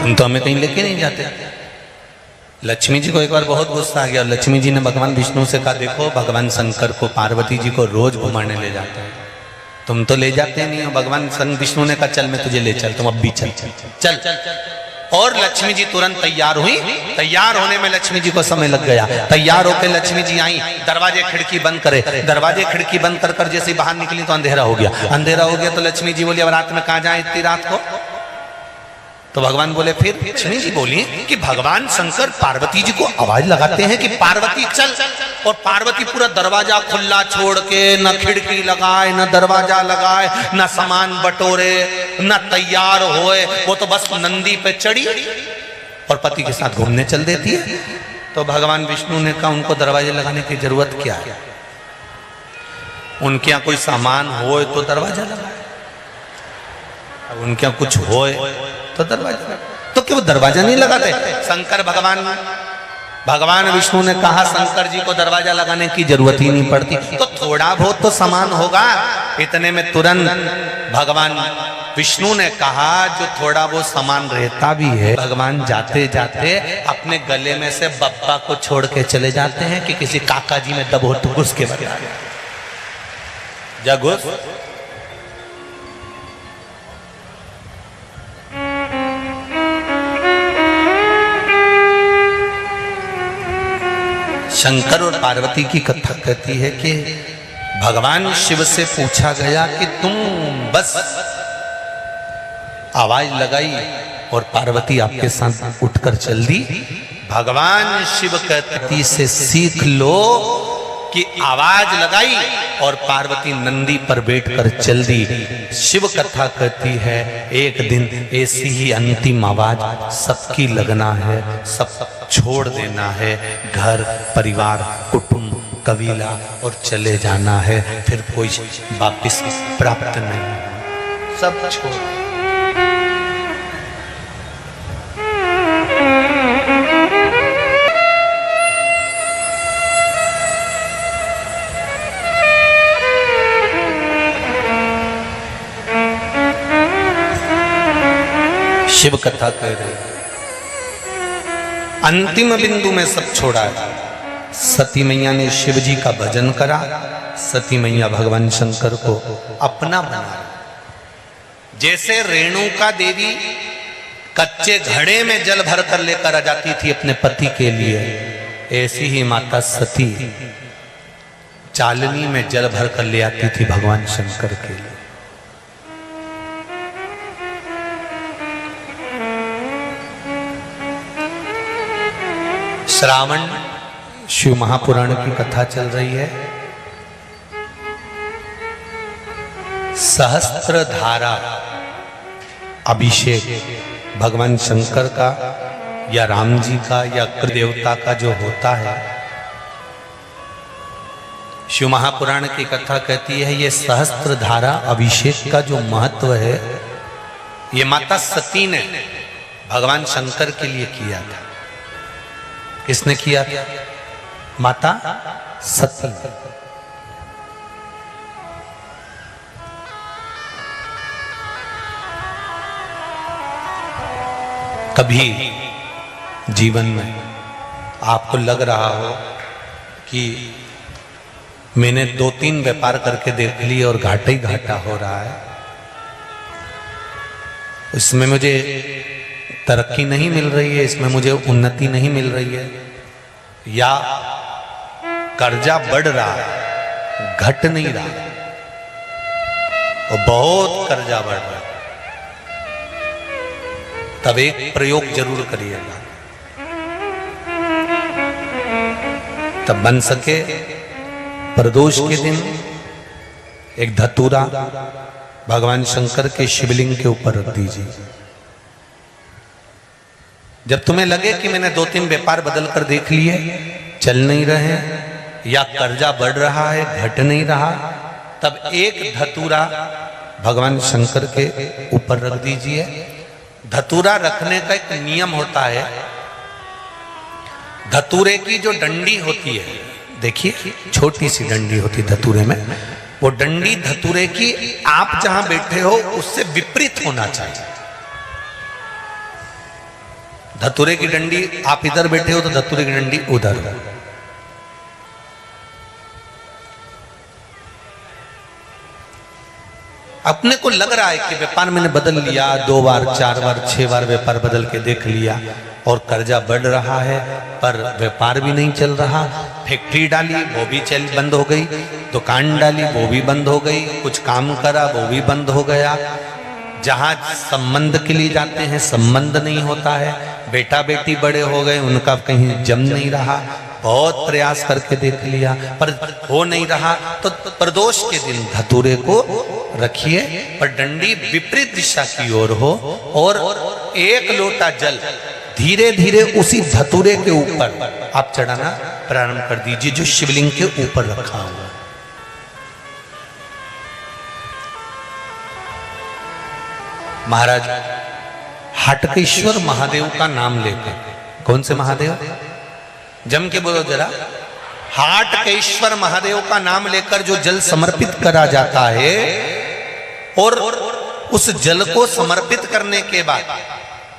तुम तो हमें कहीं लेके नहीं जाते। लक्ष्मी जी को एक बार बहुत गुस्सा आ गया, लक्ष्मी जी ने भगवान विष्णु से कहा देखो भगवान शंकर को, पार्वती जी को रोज घुमाने ले जाते हैं, तुम तो ले जाते नहीं हो। भगवान विष्णु ने कहा चल मैं तुझे ले चल, तुम अब भी चल चल चल चल। और लक्ष्मी जी तुरंत तैयार हुई। तैयार होने में लक्ष्मी जी को समय लग गया। तैयार होकर लक्ष्मी जी आई, दरवाजे खिड़की बंद करे, दरवाजे खिड़की बंद कर कर जैसे बाहर निकली तो अंधेरा हो गया। अंधेरा हो गया तो लक्ष्मी जी बोली अब रात में कहाँ जाए इतनी रात को? तो भगवान बोले, फिर लक्ष्मी जी बोली कि भगवान शंकर पार्वती जी को आवाज लगाते हैं कि पार्वती चल, और पार्वती पूरा दरवाजा खुला छोड़ के न खिड़की लगाए न दरवाजा लगाए न सामान बटोरे न तैयार होए, वो तो बस नंदी पे चढ़ी और पति के साथ घूमने चल देती है। तो भगवान विष्णु ने कहा उनको दरवाजे लगाने की जरूरत क्या है, उनके यहाँ कोई सामान हो तो दरवाजा लगाए, अब उनके यहाँ कुछ हो तो दरवाजा लगाए। तो क्यों दरवाजा नहीं लगाते? शंकर भगवान विष्णु ने कहा शंकर जी को दरवाजा लगाने की जरूरत ही नहीं पड़ती, तो थोड़ा बहुत तो सामान होगा। इतने में तुरंत भगवान विष्णु ने कहा जो थोड़ा वो सामान रहता भी है, भगवान जाते जाते अपने गले में से बब्बा को छोड़ के चले जाते हैं कि किसी काका जी में दब हो तो घुस के बता जा घुस। शंकर और पार्वती की कथा कहती है कि भगवान शिव से पूछा गया कि तुम बस आवाज लगाई और पार्वती आपके साथ उठकर चल दी। भगवान शिव कहती से सीख लो कि आवाज लगाई और पार्वती नंदी पर बैठकर चल दी। शिव कथा कहती है एक दिन ऐसी ही अंतिम आवाज सबकी लगना है, सब छोड़ देना है, घर परिवार कुटुंब कबीला और चले जाना है, फिर कोई वापिस प्राप्त नहीं, सब छोड़। शिव कथा कह रही अंतिम बिंदु में सब छोड़ा है। सती मैया ने शिव जी का भजन करा, सती मैया भगवान शंकर को अपना बना। जैसे रेणुका देवी कच्चे घड़े में जल भर कर लेकर आ जाती थी अपने पति के लिए, ऐसी ही माता सती चालनी में जल भर कर ले आती थी भगवान शंकर के लिए। श्रावण शिव महापुराण की कथा चल रही है। सहस्त्र धारा अभिषेक भगवान शंकर का या राम जी का या देवता का जो होता है, शिव महापुराण की कथा कहती है ये सहस्त्र धारा अभिषेक का जो महत्व है, ये माता सती ने भगवान शंकर के लिए किया था। किसने किया था? माता सती। कभी जीवन में आपको लग रहा हो कि मैंने 2-3 व्यापार करके देख लिए और घाटा ही घाटा हो रहा है, इसमें मुझे तरक्की नहीं मिल रही है, इसमें मुझे उन्नति नहीं मिल रही है, या कर्जा बढ़ रहा है घट नहीं रहा और बहुत कर्जा बढ़ रहा है, तब एक प्रयोग जरूर करिएगा। तब बन सके प्रदोष के दिन एक धतूरा भगवान शंकर के शिवलिंग के ऊपर रख दीजिए। जब तुम्हें लगे कि मैंने 2-3 व्यापार बदल कर देख लिए, चल नहीं रहे या कर्जा बढ़ रहा है घट नहीं रहा, तब एक धतूरा भगवान शंकर के ऊपर रख दीजिए। धतूरा रखने का एक नियम होता है। धतूरे की जो डंडी होती है, देखिए छोटी सी डंडी होती धतूरे में, वो डंडी धतूरे की आप जहां बैठे हो उससे विपरीत होना चाहिए। धतूरे की डंडी आप इधर बैठे हो तो धतूरे की डंडी उधर हो। अपने को लग रहा है कि व्यापार मैंने बदल लिया, 2 बार 4 बार 6 बार व्यापार बदल के देख लिया और कर्जा बढ़ रहा है, पर व्यापार भी नहीं चल रहा। फैक्ट्री डाली वो भी बंद हो गई, दुकान डाली वो भी बंद हो गई, कुछ काम करा वो भी बंद हो गया। जहाँ संबंध के लिए जाते हैं संबंध नहीं होता है, बेटा बेटी बड़े हो गए उनका कहीं जम नहीं रहा, बहुत प्रयास करके देख लिया पर हो नहीं रहा। तो प्रदोष के दिन धतूरे को रखिए पर डंडी विपरीत दिशा की ओर हो और 1 लोटा जल धीरे धीरे उसी धतूरे के ऊपर आप चढ़ाना प्रारंभ कर दीजिए जो शिवलिंग के ऊपर रखा हुआ है। महाराज हटकेश्वर महादेव का नाम लेकर, कौन से महादेव, जम के बोलो जरा, हाटकेश्वर महादेव का नाम लेकर जो जल समर्पित करा जाता है और उस जल को समर्पित करने के बाद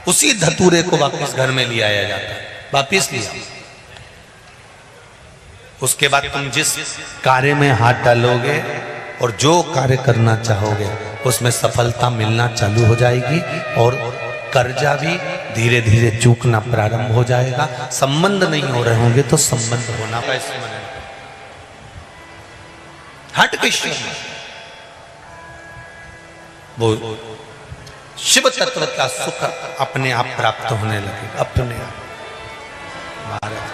उसी धतूरे को वापस घर में ले आया जाता है, वापस लिया। उसके बाद तुम जिस कार्य में हाथ डालोगे और जो कार्य करना चाहोगे उसमें सफलता मिलना चालू हो जाएगी और कर्जा भी धीरे धीरे चूकना प्रारंभ हो जाएगा। संबंध नहीं हो रहे होंगे तो संबंध होना पैसे में हटकेश्वर वो शिव तत्व का सुख अपने आप प्राप्त होने लगे अपने आप। महाराज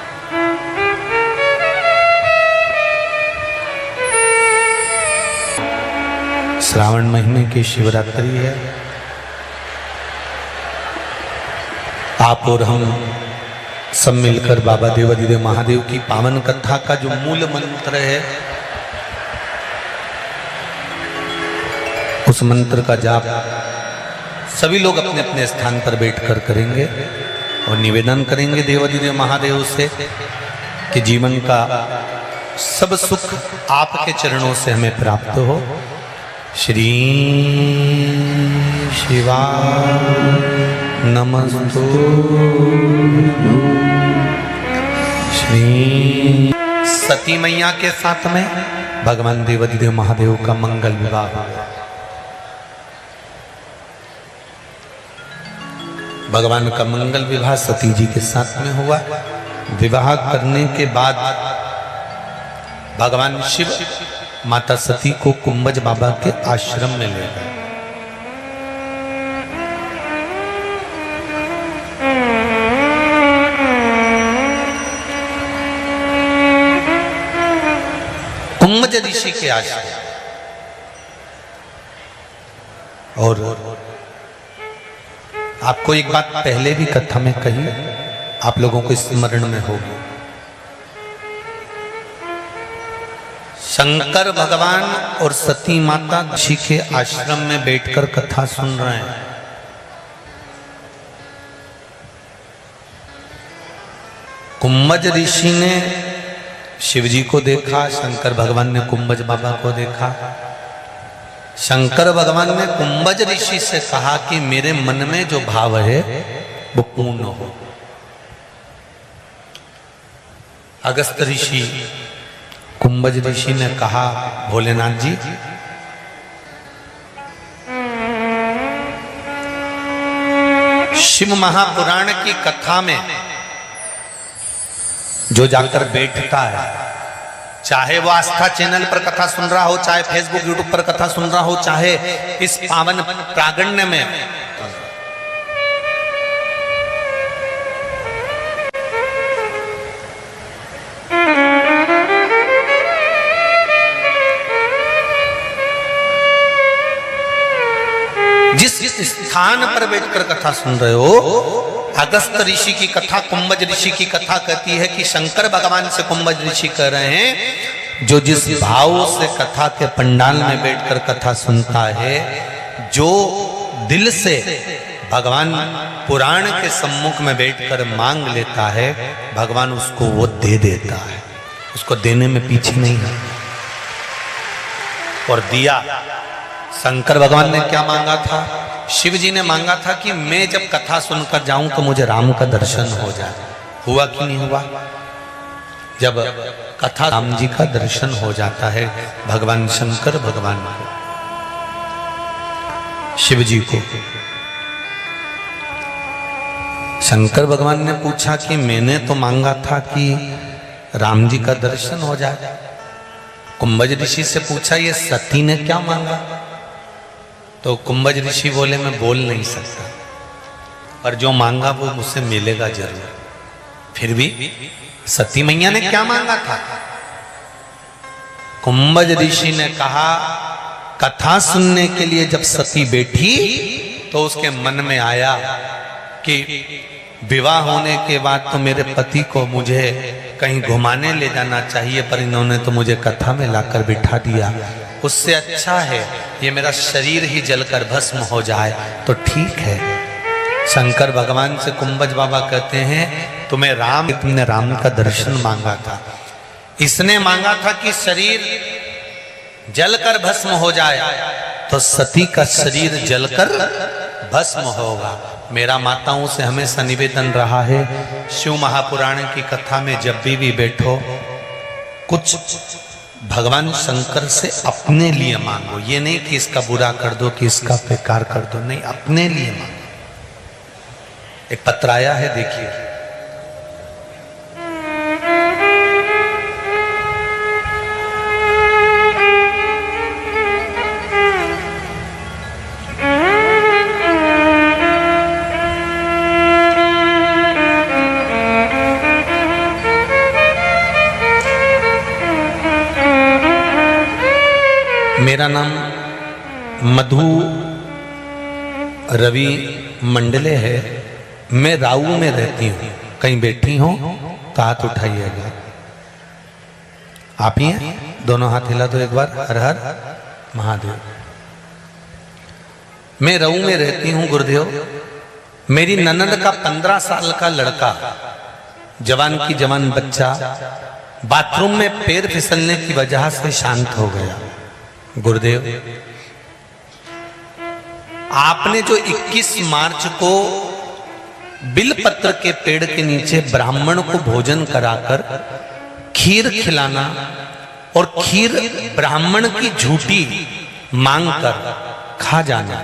श्रावण महीने की शिवरात्रि है। आप और हम सब मिलकर बाबा देवाधिदेव महादेव की पावन कथा का जो मूल मंत्र है उस मंत्र का जाप सभी लोग अपने अपने स्थान पर बैठकर करेंगे और निवेदन करेंगे देवाधिदेव महादेव से कि जीवन का सब सुख आपके चरणों से हमें प्राप्त हो। श्री शिवाय नमस्तु। श्री सती मैया के साथ में भगवान देवाधिदेव महादेव का मंगल विवाह हुआ। भगवान का मंगल विवाह सती जी के साथ में हुआ। विवाह करने के बाद भगवान शिव माता सती को कुंभज बाबा के आश्रम में ले गए। कुंभज ऋषि के आश्रम। और आपको एक बात पहले भी कथा में कही, आप लोगों को स्मरण में होगी। शंकर भगवान और सती माता ऋषि के आश्रम में बैठकर कथा सुन रहे हैं। कुंभज ऋषि ने शिवजी को देखा, शंकर भगवान ने कुंभज बाबा को देखा। शंकर भगवान ने कुंभज ऋषि से कहा कि मेरे मन में जो भाव है वो पूर्ण हो। अगस्त ऋषि कुंभज ऋषि ने कहा भोलेनाथ जी शिव महापुराण की कथा में जो जाकर बैठता है, चाहे वो आस्था चैनल पर कथा सुन रहा हो, चाहे फेसबुक यूट्यूब पर कथा सुन रहा हो, चाहे इस पावन प्रागण्य में जिस स्थान पर बैठकर कथा सुन रहे हो, अगस्त ऋषि की कथा, कुंभज ऋषि की कथा कहती है कि शंकर भगवान से कुंभज ऋषि कह रहे हैं, जो जिस भाव से कथा के पंडाल में बैठकर कथा सुनता है, जो दिल से भगवान पुराण के सम्मुख में बैठकर मांग लेता है, भगवान उसको वो दे देता है। उसको देने में पीछे नहीं है। और दिया। शंकर भगवान ने क्या मांगा था? शिव जी ने मांगा था कि मैं जब कथा सुनकर जाऊं तो मुझे राम का दर्शन हो जाए। हुआ कि नहीं हुआ? जब कथा राम जी का दर्शन हो जाता है, भगवान शंकर भगवान को, शिव जी को, शंकर भगवान ने पूछा कि मैंने तो मांगा था कि राम जी का दर्शन हो जाए। कुंभज ऋषि से पूछा ये सती ने क्या मांगा? तो कुंभज ऋषि बोले मैं बोल नहीं सकता, पर जो मांगा वो मुझसे मिलेगा जरूर। फिर भी सती मैया ने क्या मांगा था? कुंभज ऋषि ने कहा कथा सुनने के लिए जब सती बैठी तो उसके मन में आया कि विवाह होने के बाद तो मेरे पति को मुझे कहीं घुमाने ले जाना चाहिए, पर इन्होंने तो मुझे कथा में लाकर बिठा दिया। उससे अच्छा है ये मेरा शरीर ही जलकर भस्म हो जाए तो ठीक है। शंकर भगवान से कुंभज बाबा कहते हैं तुमने राम का दर्शन मांगा था, इसने मांगा था कि शरीर जलकर भस्म हो जाए, तो सती का शरीर जलकर भस्म होगा। मेरा माताओं से हमेशा निवेदन रहा है, शिव महापुराण की कथा में जब भी बैठो कुछ भगवान शंकर से अपने लिए मांगो। ये नहीं कि इसका बुरा कर दो, कि इसका बेकार कर दो, नहीं, अपने लिए मांगो। एक पत्र आया है, देखिए। मेरा नाम मधु रवि मंडले है, मैं राऊ में रहती हूँ। कहीं बैठी हो तो हाथ उठाइएगा। आप ही हैं? दोनों हाथ हिला दो एक बार। हर हर महादेव। मैं राऊ में रहती हूँ गुरुदेव। मेरी ननद का 15 साल का लड़का, जवान की जवान बच्चा, बाथरूम में पैर फिसलने की वजह से शांत हो गया। गुरुदेव, आपने जो 21 मार्च को बिलपत्र के पेड़ के नीचे ब्राह्मण को भोजन कराकर खीर खिलाना और खीर ब्राह्मण की झूठी मांगकर खा जाना,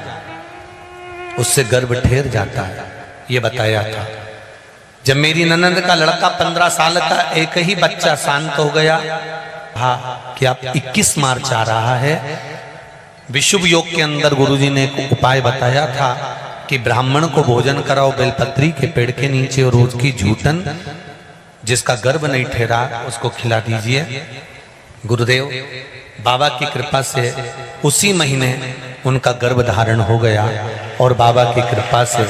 उससे गर्भ ठेर जाता है, ये बताया था। जब मेरी ननंद का लड़का 15 साल का एक ही बच्चा शांत हो गया, हाँ कि आप 21 मार्च आ रहा है, विशुभ योग के अंदर गुरुजी ने एक उपाय बताया था कि ब्राह्मण को भोजन कराओ बेलपत्री के पेड़ के नीचे और उसकी झूठन, जिसका गर्भ नहीं ठहरा उसको खिला दीजिए। गुरुदेव, बाबा की कृपा से उसी महीने उनका गर्भ धारण हो गया और बाबा की कृपा से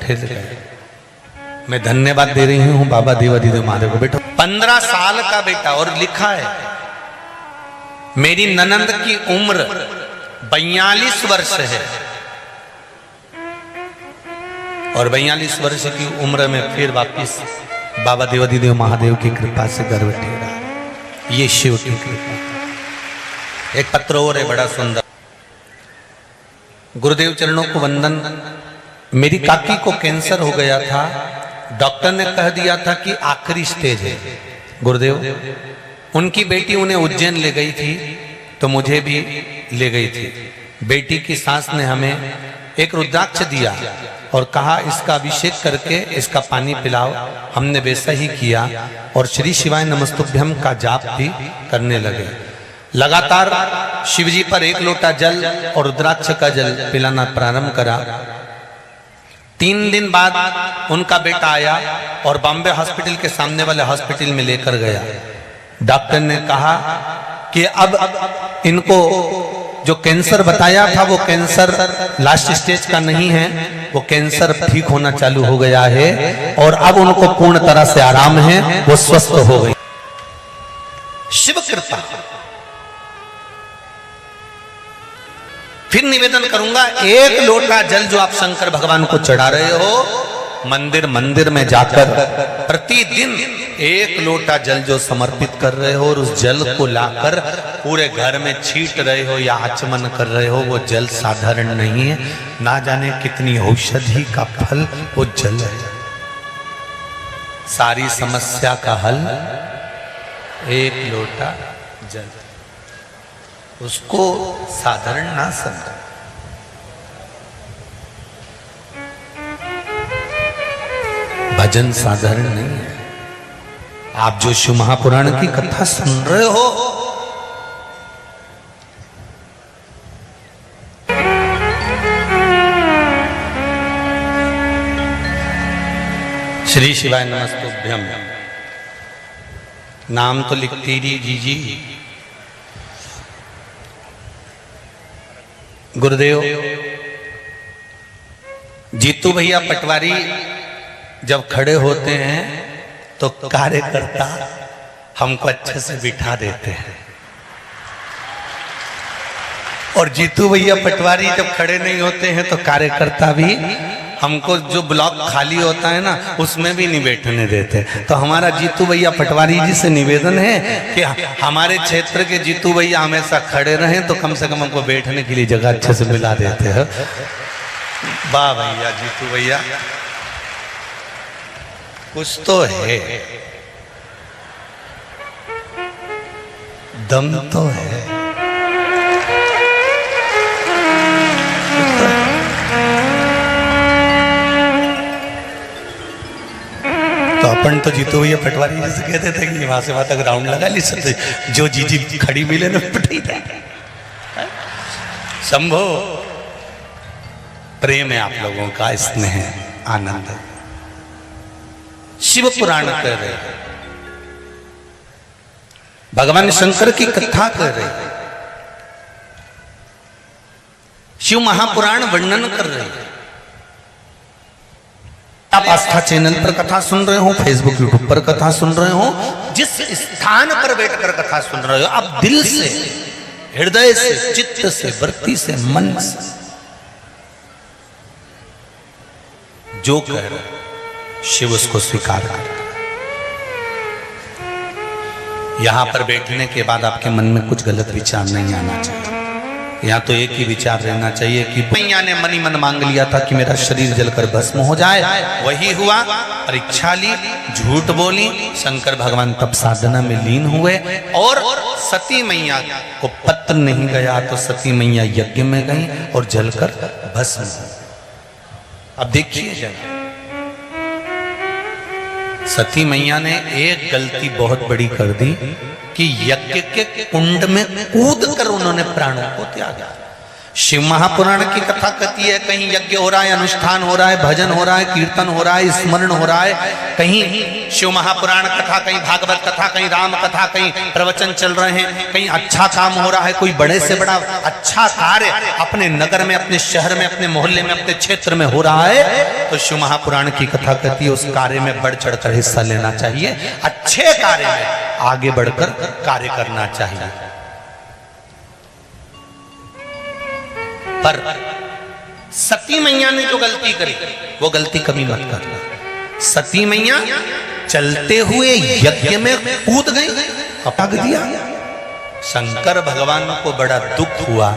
ठहर गए। मैं धन्यवाद दे रही हूँ बाबा देवाधिदेव महादेव को। बेटा 15 साल का बेटा, और लिखा है मेरी ननंद की उम्र 42 वर्ष है और 42 वर्ष की उम्र में फिर वापिस बाबा देवाधिदेव महादेव की कृपा से गर्भ ठहरा। ये शिव की कृपा। एक पत्र और है बड़ा सुंदर। गुरुदेव चरणों को वंदन। मेरी काकी को कैंसर हो गया था, डॉक्टर ने कह दिया था कि आखिरी स्टेज है। गुरुदेव, उनकी बेटी उन्हें उज्जैन ले गई थी तो मुझे भी ले गई थी। बेटी की सास ने हमें एक रुद्राक्ष दिया और कहा इसका अभिषेक करके इसका पानी पिलाओ। हमने वैसा ही किया और श्री शिवाय नमस्तुभ्यम का जाप भी करने लगे। लगातार शिवजी पर 1 लोटा जल और रुद्राक्ष का जल पिलाना प्रारंभ करा। 3 दिन बाद उनका बेटा आया और बॉम्बे हॉस्पिटल के सामने वाले हॉस्पिटल में लेकर गया। डॉक्टर ने कहा कि अब इनको जो कैंसर बताया था वो कैंसर लास्ट स्टेज का नहीं है, वो कैंसर ठीक होना चालू हो गया है और अब उनको पूर्ण तरह से आराम है, वो स्वस्थ हो गई। शिव कृपा। फिर निवेदन करूंगा, 1 लोटा जल जो आप शंकर भगवान को चढ़ा रहे हो, मंदिर में जाकर प्रतिदिन 1 लोटा जल जो समर्पित कर रहे हो और उस जल को लाकर पूरे घर में छीट रहे हो या आचमन कर रहे हो, वो जल साधारण नहीं है। ना जाने कितनी औषधि का फल वो जल है। सारी समस्या का हल 1 लोटा जल। उसको साधारण ना समझो। भजन साधारण नहीं है। आप जो शिव महापुराण की कथा सुन रहे हो, श्री शिवाय नमस्तुभ्यम नाम तो लिखती रही जी। गुरुदेव जीतू भैया पटवारी जब खड़े होते हैं तो कार्यकर्ता हमको अच्छे से बिठा देते हैं, और जीतू भैया पटवारी जब खड़े नहीं होते हैं तो कार्यकर्ता भी हमको जो ब्लॉक खाली होता है ना उसमें भी नहीं बैठने देते। तो हमारा जीतू भैया पटवारी जी से निवेदन है कि हमारे क्षेत्र के जीतू भैया हमेशा खड़े रहें, तो कम से कम हमको बैठने के लिए जगह अच्छे से मिला देते हैं। वाह भैया जीतू भैया, कुछ तो है, दम तो है। तो अपन तो जीतू भैया पटवारी जी से कहते थे कि वहां से वहां तक राउंड लगा ली सकते, जो जी खड़ी मिले ना पटी जाए। शंभो, प्रेम है आप लोगों का, स्नेह है, आनंद है। शिव पुराण कर रहे, भगवान शंकर की कथा कर रहे, शिव महापुराण वर्णन कर रहे हैं। आप आस्था चैनल पर कथा सुन रहे हो, फेसबुक यूट्यूब पर कथा सुन रहे हो, जिस स्थान पर बैठकर कथा सुन रहे हो, आप दिल से, हृदय से, चित्त से, वृत्ति से, मन से जो कह रहे हो शिव उसको स्वीकार करता है। यहां पर बैठने के बाद आपके मन में कुछ गलत विचार नहीं आना चाहिए। यहाँ तो एक ही विचार रहना चाहिए कि मैया ने मनी मन मांग लिया था कि मेरा शरीर जलकर भस्म हो जाए, वही हुआ। परीक्षा ली, झूठ बोली, शंकर भगवान तब साधना में लीन हुए, और सती मैया को पत्र नहीं गया तो सती मैया यज्ञ में गई और जलकर भस्म हुई। अब देखिए जरा, सती मैया ने एक गलती बहुत बड़ी कर दी कि यज्ञ के कुंड में कूद कर उन्होंने प्राणों को त्यागा। शिव महापुराण की कथा कहती है कहीं यज्ञ हो रहा है, अनुष्ठान हो रहा है, भजन हो रहा है, कीर्तन हो रहा है, स्मरण हो रहा है, कहीं शिव महापुराण कथा, कहीं भागवत कथा, कहीं राम कथा, कहीं प्रवचन चल रहे हैं, कहीं अच्छा काम हो रहा है, कोई बड़े से बड़ा अच्छा कार्य अपने नगर में, अपने शहर में, अपने मोहल्ले में, अपने क्षेत्र में हो रहा है, तो शिव महापुराण की कथा कहती है उस कार्य में बढ़ चढ़कर हिस्सा लेना चाहिए, अच्छे कार्य में आगे बढ़कर कार्य करना चाहिए। पर सती मैया ने जो गलती करी वो गलती कभी मत करना। सती मैया चलते हुए यज्ञ में कूद गई, अपग दिया। शंकर भगवान को बड़ा दुख हुआ।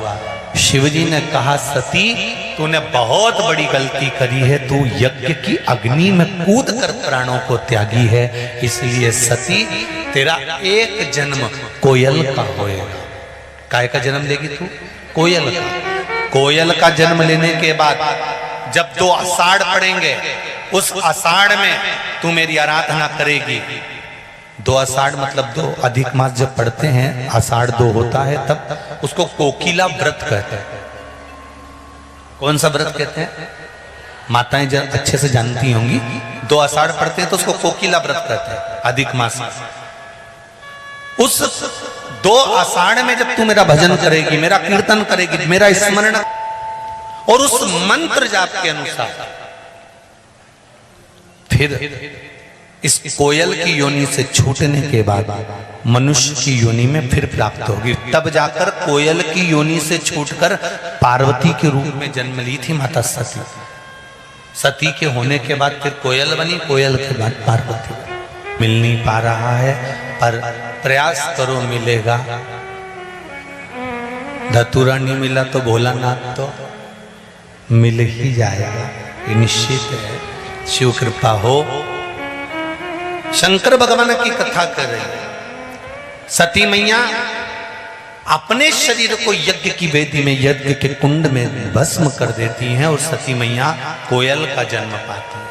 शिवजी ने कहा सती तूने बहुत बड़ी गलती करी है, तू यज्ञ की अग्नि में कूद कर प्राणों को त्यागी है, इसलिए सती तेरा एक जन्म कोयल का होएगा। काय का जन्म लेगी तू? कोयल का। कोयल का जन्म लेने के बाद जब 2 आषाढ़ पड़ेंगे, उस आषाढ़ में तू मेरी आराधना करेगी। 2 आषाढ़ मतलब 2 अधिक मास जब पढ़ते हैं, आषाढ़ 2 होता है, तब उसको कोकिला व्रत कहते हैं। कौन सा व्रत कहते हैं? माताएं अच्छे से जानती होंगी। 2 आषाढ़ पढ़ते हैं तो उसको कोकिला व्रत कहते हैं, अधिक मास। उस 2 आषाढ़ में जब तू मेरा भजन करेगी, मेरा कीर्तन करेगी, मेरा स्मरण, और उस मंत्र जाप के अनुसार फिर इस कोयल की योनि से छूटने के बाद मनुष्य की योनि में फिर प्राप्त होगी। तब जाकर कोयल की योनि से छूटकर पार्वती के रूप में जन्म ली थी माता सती। सती के होने के बाद फिर कोयल बनी, कोयल के बाद पार्वती बनी। मिल नहीं पा रहा है पर प्रयास करो मिलेगा। धतूरा नहीं मिला तो भोलानाथ तो मिल ही जाएगा, ये निश्चित है। शिव कृपा हो। शंकर भगवान की कथा कर रहे हैं। सती मैया अपने शरीर को यज्ञ की वेदी में, यज्ञ के कुंड में भस्म कर देती हैं और सती मैया कोयल का जन्म पाती है।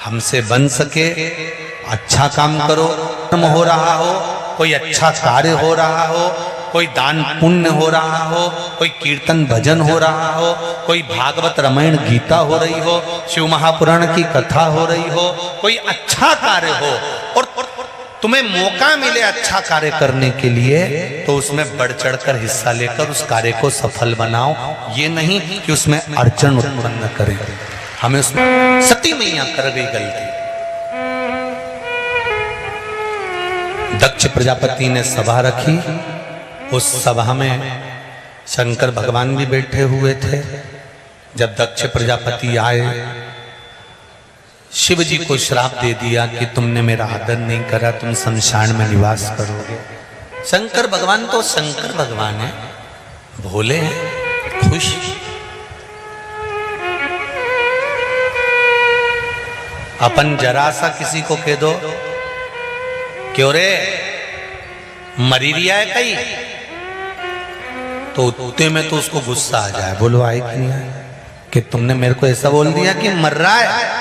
हमसे बन सके, अच्छा काम करो, कर्म हो रहा हो, कोई अच्छा कार्य हो रहा हो, कोई दान पुण्य हो रहा हो, कोई कीर्तन भजन हो रहा हो, कोई भागवत रामायण गीता हो रही हो, शिव महापुराण की कथा हो रही हो, कोई अच्छा कार्य हो और तुम्हें मौका मिले अच्छा कार्य करने के लिए, तो उसमें बढ़ चढ़कर हिस्सा लेकर उस कार्य को सफल बनाओ। ये नहीं कि उसमें अड़चन उत्पन्न करें। हमें उसमें सती मैया कर गई गलती। दक्ष प्रजापति ने सभा रखी। उस सभा में शंकर भगवान भी बैठे हुए थे। जब दक्ष प्रजापति आए, शिव जी को श्राप दे दिया कि तुमने मेरा आदर नहीं करा, तुम शमशान में निवास करोगे। शंकर भगवान तो शंकर भगवान है, भोले हैं, खुश। अपन जरा सा किसी को कह दो, क्यों रे मरी रिया है कहीं, तो उतने में तो उसको गुस्सा आ जाए। बोलो आए कि नहीं आए कि तुमने मेरे को ऐसा बोल दिया कि मर रहा है।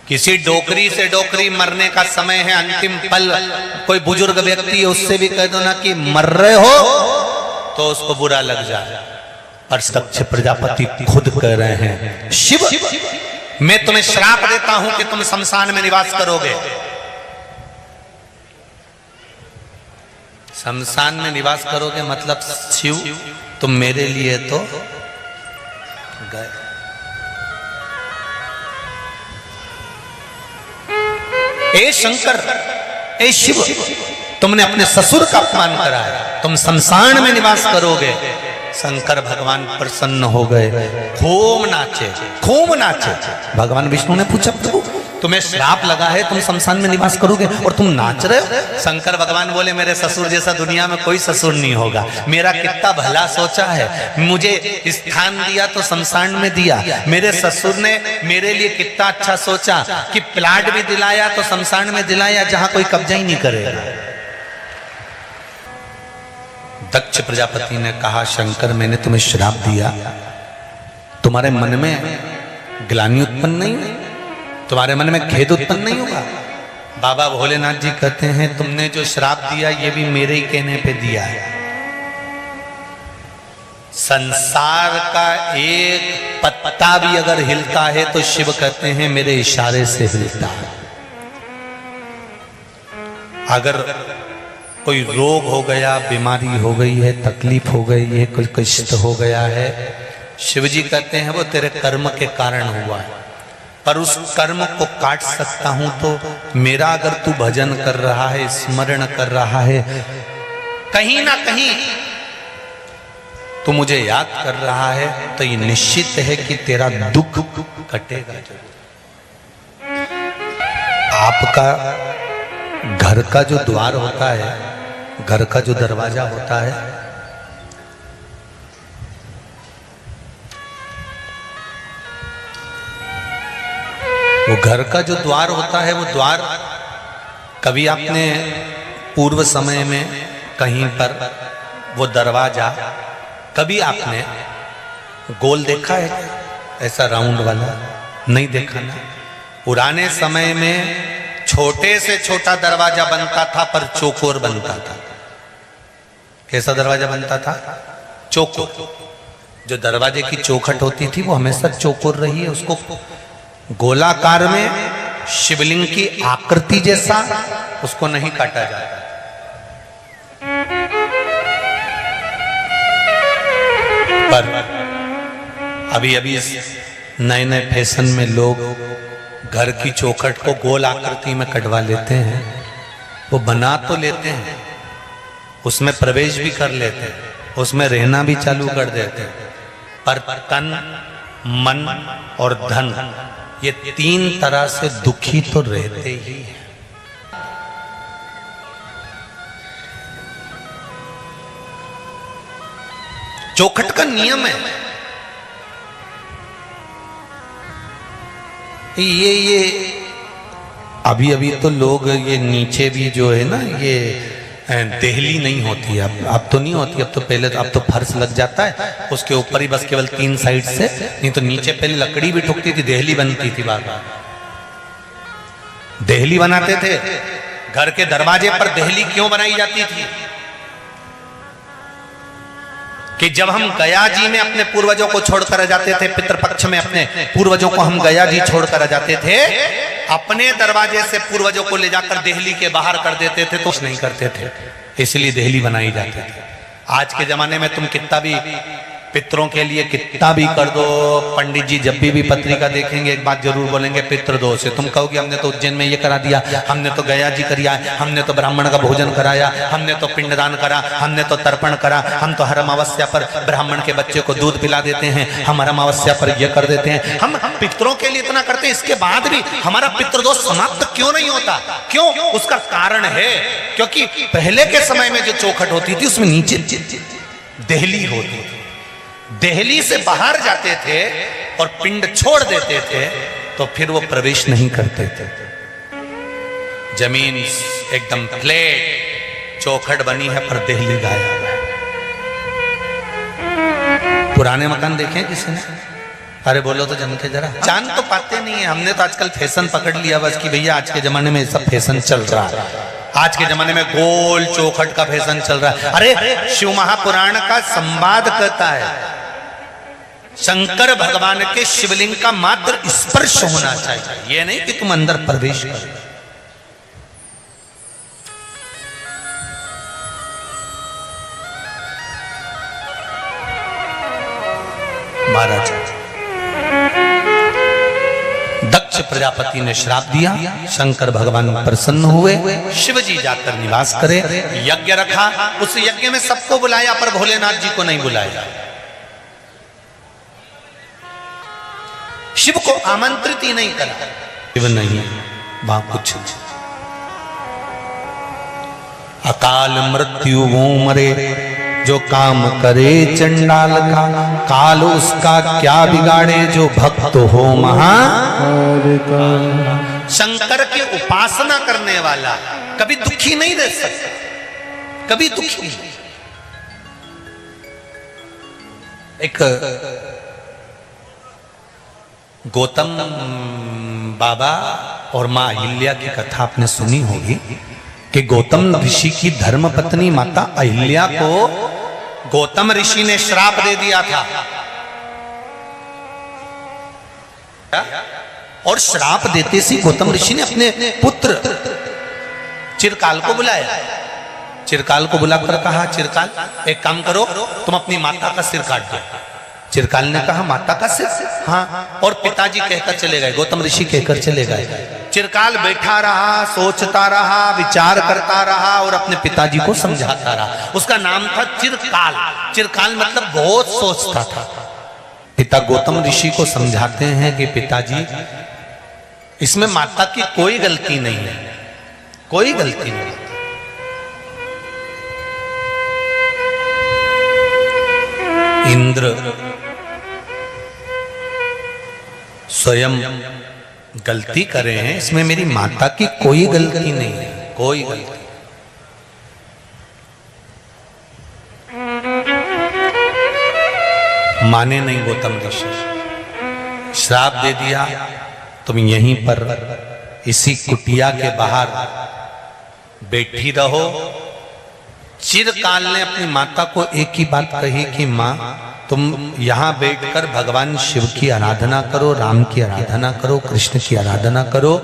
किसी डोकरी से डोकरी मरने का समय है, अंतिम पल, कोई बुजुर्ग व्यक्ति है उससे भी कह दो ना कि मर रहे हो, तो उसको बुरा लग जाए। और दक्ष प्रजापति खुद कह रहे हैं, शिव मैं तुम्हें श्राप देता हूं कि तुम शमशान में निवास करोगे। शमशान में निवास करोगे मतलब शिव तुम मेरे लिए तो गए। ए शंकर, ए शिव, तुमने अपने ससुर का अपमान करा है, तुम शमशान में निवास करोगे। शंकर भगवान प्रसन्न हो गए, खूब नाचे, खूब नाचे। भगवान विष्णु ने पूछा, प्रभु तुम्हें श्राप लगा है, तुम शमशान में निवास करोगे और तुम नाच रहे हो? शंकर भगवान बोले, मेरे ससुर जैसा दुनिया में कोई ससुर नहीं होगा। मेरा कितना भला सोचा है, मुझे स्थान दिया तो शमशान में दिया। मेरे ससुर ने मेरे लिए कितना अच्छा सोचा कि प्लाट भी दिलाया तो शमशान में दिलाया, जहां कोई कब्जा ही नहीं करेगा। दक्ष प्रजापति ने कहा, शंकर मैंने तुम्हें श्राप दिया, तुम्हारे मन में ग्लानि उत्पन्न नहीं हुई, तुम्हारे मन में खेद उत्पन्न नहीं होगा? बाबा भोलेनाथ जी कहते हैं, तुमने जो श्राप दिया ये भी मेरे ही कहने पे दिया है। संसार का एक पत्ता भी अगर हिलता है तो शिव कहते हैं मेरे इशारे से हिलता है। अगर कोई रोग हो गया, बीमारी हो गई है, तकलीफ हो गई है, कोई कष्ट हो गया है, शिव जी कहते हैं वो तेरे कर्म के कारण हुआ है, पर उस कर्म को काट सकता हूं तो मेरा अगर तू भजन कर रहा है, स्मरण कर रहा है, कहीं ना कहीं तू मुझे याद कर रहा है, तो ये निश्चित है कि तेरा दुख कटेगा। आपका घर का जो द्वार होता है, घर का जो दरवाजा होता है, वो घर का जो द्वार होता है, वो द्वार कभी आपने पूर्व समय में कहीं पर वो दरवाजा कभी आपने गोल देखा है क्या? ऐसा राउंड वाला नहीं देखा ना। पुराने समय में छोटे से छोटा दरवाजा बनता था पर चौकोर बनता था। कैसा दरवाजा बनता था? चौकोर। जो दरवाजे की चौखट होती थी वो हमेशा चौकोर रही है, उसको गोलाकार में शिवलिंग की आकृति जैसा उसको नहीं काटा जाता। पर अभी अभी नए नए फैशन में लोग घर की चौखट को गोल आकृति में कटवा लेते हैं। वो बना तो लेते हैं, उसमें प्रवेश भी कर लेते हैं, उसमें रहना भी चालू कर देते हैं, पर तन, मन और धन ये तीन तरह से दुखी तो रहते ही हैं। चौखट का नियम है ये अभी अभी तो लोग ये नीचे भी जो है ना, ये देहली नहीं होती अब तो नहीं होती, अब तो पहले अब तो फर्श लग जाता है, उसके ऊपर ही बस केवल 3 साइड से, नहीं तो नीचे पहले लकड़ी भी ठुकती थी, देहली बनती थी। बार बार देहली बनाते थे। घर के दरवाजे पर देहली क्यों बनाई जाती थी? कि जब हम गया जी में अपने पूर्वजों को छोड़कर जाते थे, पितृपक्ष में अपने पूर्वजों को हम गया जी छोड़कर जाते थे, अपने दरवाजे से पूर्वजों को ले जाकर देहली के बाहर कर देते थे, तो कुछ नहीं करते थे, इसलिए देहली बनाई जाती थी। आज के जमाने में तुम कितना भी पितरों के लिए कितना भी कर दो। पंडित जी जब भी पत्रिका देखेंगे एक बात जरूर बोलेंगे, पितृ दोष है। तुम कहोगे हमने तो उज्जैन में ये करा दिया, हमने तो गया जी करिया, हमने तो ब्राह्मण का भोजन कराया, हमने तो पिंडदान करा, हमने तो तर्पण करा, हम तो हर अमावस्या पर ब्राह्मण के बच्चे को दूध पिला देते हैं, हम हर अमावस्या पर यह कर देते हैं, हम पितरों के लिए इतना करते हैं, इसके बाद भी हमारा पितृदोष समाप्त क्यों नहीं होता? क्यों? उसका कारण है क्योंकि पहले के समय में जो चौखट होती थी उसमें नीचे देहली होती थी। देहली से बाहर जाते थे और पिंड छोड़ देते थे तो फिर वो प्रवेश नहीं करते थे। जमीन एकदम फ्लैट चौखट बनी है पर देहली गायब है। पुराने मकान देखे किसी ने? अरे बोलो तो जम के जरा, जान तो पाते नहीं है। हमने तो आजकल फैशन पकड़ लिया बस कि भैया आज के जमाने में सब फैशन चल रहा है, आज के जमाने में गोल चौखट का फैशन चल रहा है। अरे शिव महापुराण का संवाद कहता है शंकर भगवान के शिवलिंग का मात्र स्पर्श होना चाहिए, यह नहीं कि तुम अंदर प्रवेश करो। महाराज दक्ष प्रजापति ने श्राप दिया, शंकर भगवान प्रसन्न हुए, शिवजी जाकर निवास करे, यज्ञ रखा। उस यज्ञ में सबको बुलाया पर भोलेनाथ जी को नहीं बुलाया। शिव को आमंत्रित ही नहीं करा। शिव नहीं वहां कुछ अकाल मृत्यु वो मरे जो काम करे चंडाल का, काल उसका क्या बिगाड़े जो भक्त हो महा। शंकर की उपासना करने वाला कभी दुखी नहीं रह सकता, कभी दुखी नहीं। एक गौतम बाबा और मां अहिल्या की कथा आपने सुनी होगी कि गौतम ऋषि की धर्म पत्नी माता अहिल्या को गौतम ऋषि ने श्राप दे दिया था और श्राप देते सी गौतम ऋषि ने अपने पुत्र चिरकाल को बुलाया। चिरकाल को बुलाकर कहा, चिरकाल एक काम करो, तुम अपनी माता का सिर काट दो। चिरकाल ने कहा माता का सिर? हाँ। और पिताजी कहकर चले गए, गौतम ऋषि कहकर चले गए। चिरकाल बैठा रहा, सोचता रहा, विचार करता रहा और अपने पिताजी को समझाता रहा। उसका नाम था चिरकाल। चिरकाल मतलब बहुत सोचता था। पिता गौतम ऋषि को समझाते हैं कि पिताजी इसमें माता की कोई गलती नहीं है, कोई गलती नहीं। इंद्र स्वयं गलती करे हैं, इसमें मेरी माता की कोई गलती नहीं है, कोई गलती। माने नहीं गौतम ऋषि, श्राप दे दिया, तुम यहीं पर इसी कुटिया के बाहर बैठी रहो। चिरकाल ने अपनी माता को एक ही बात कही कि मां तुम यहाँ बैठकर भगवान शिव की आराधना करो, राम की आराधना करो, कृष्ण की आराधना करो,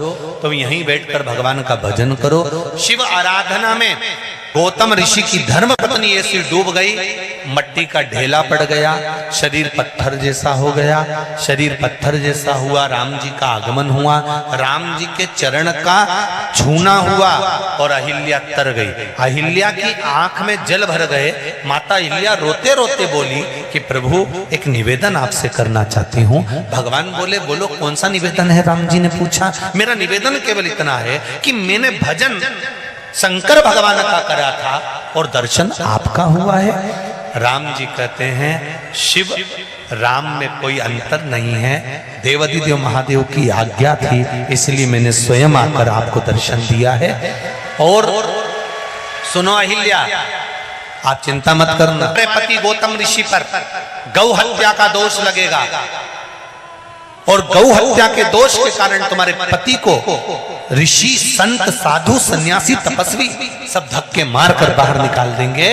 तुम यहीं बैठकर भगवान का भजन करो। शिव आराधना में गौतम ऋषि की धर्म पत्नी ऐसी डूब गई, मट्टी का ढेला पड़ गया, शरीर पत्थर जैसा हो गया। शरीर पत्थर जैसा हुआ, राम जी का आगमन हुआ, राम जी के चरण का छूना हुआ और अहिल्या तर गई। अहिल्या की आंख में जल भर गए। माता अहिल्या रोते रोते बोली कि प्रभु एक निवेदन आपसे करना चाहती हूँ। भगवान बोले बोलो कौन सा निवेदन है? राम जी ने पूछा। मेरा निवेदन केवल इतना है कि मैंने भजन शंकर भगवान का करा था और दर्शन आपका हुआ है। राम जी कहते हैं शिव राम में कोई अंतर नहीं है, देवाधिदेव महादेव की आज्ञा थी, इसलिए मैंने स्वयं आकर आपको दर्शन दिया है। और सुनो अहिल्या, आप चिंता मत करना, मेरे पति गौतम ऋषि पर गौ हत्या का दोष लगेगा और गौ हत्या के दोष के कारण तुम्हारे पति को ऋषि संत साधु सन्यासी तपस्वी सब धक्के मारकर बाहर निकाल देंगे।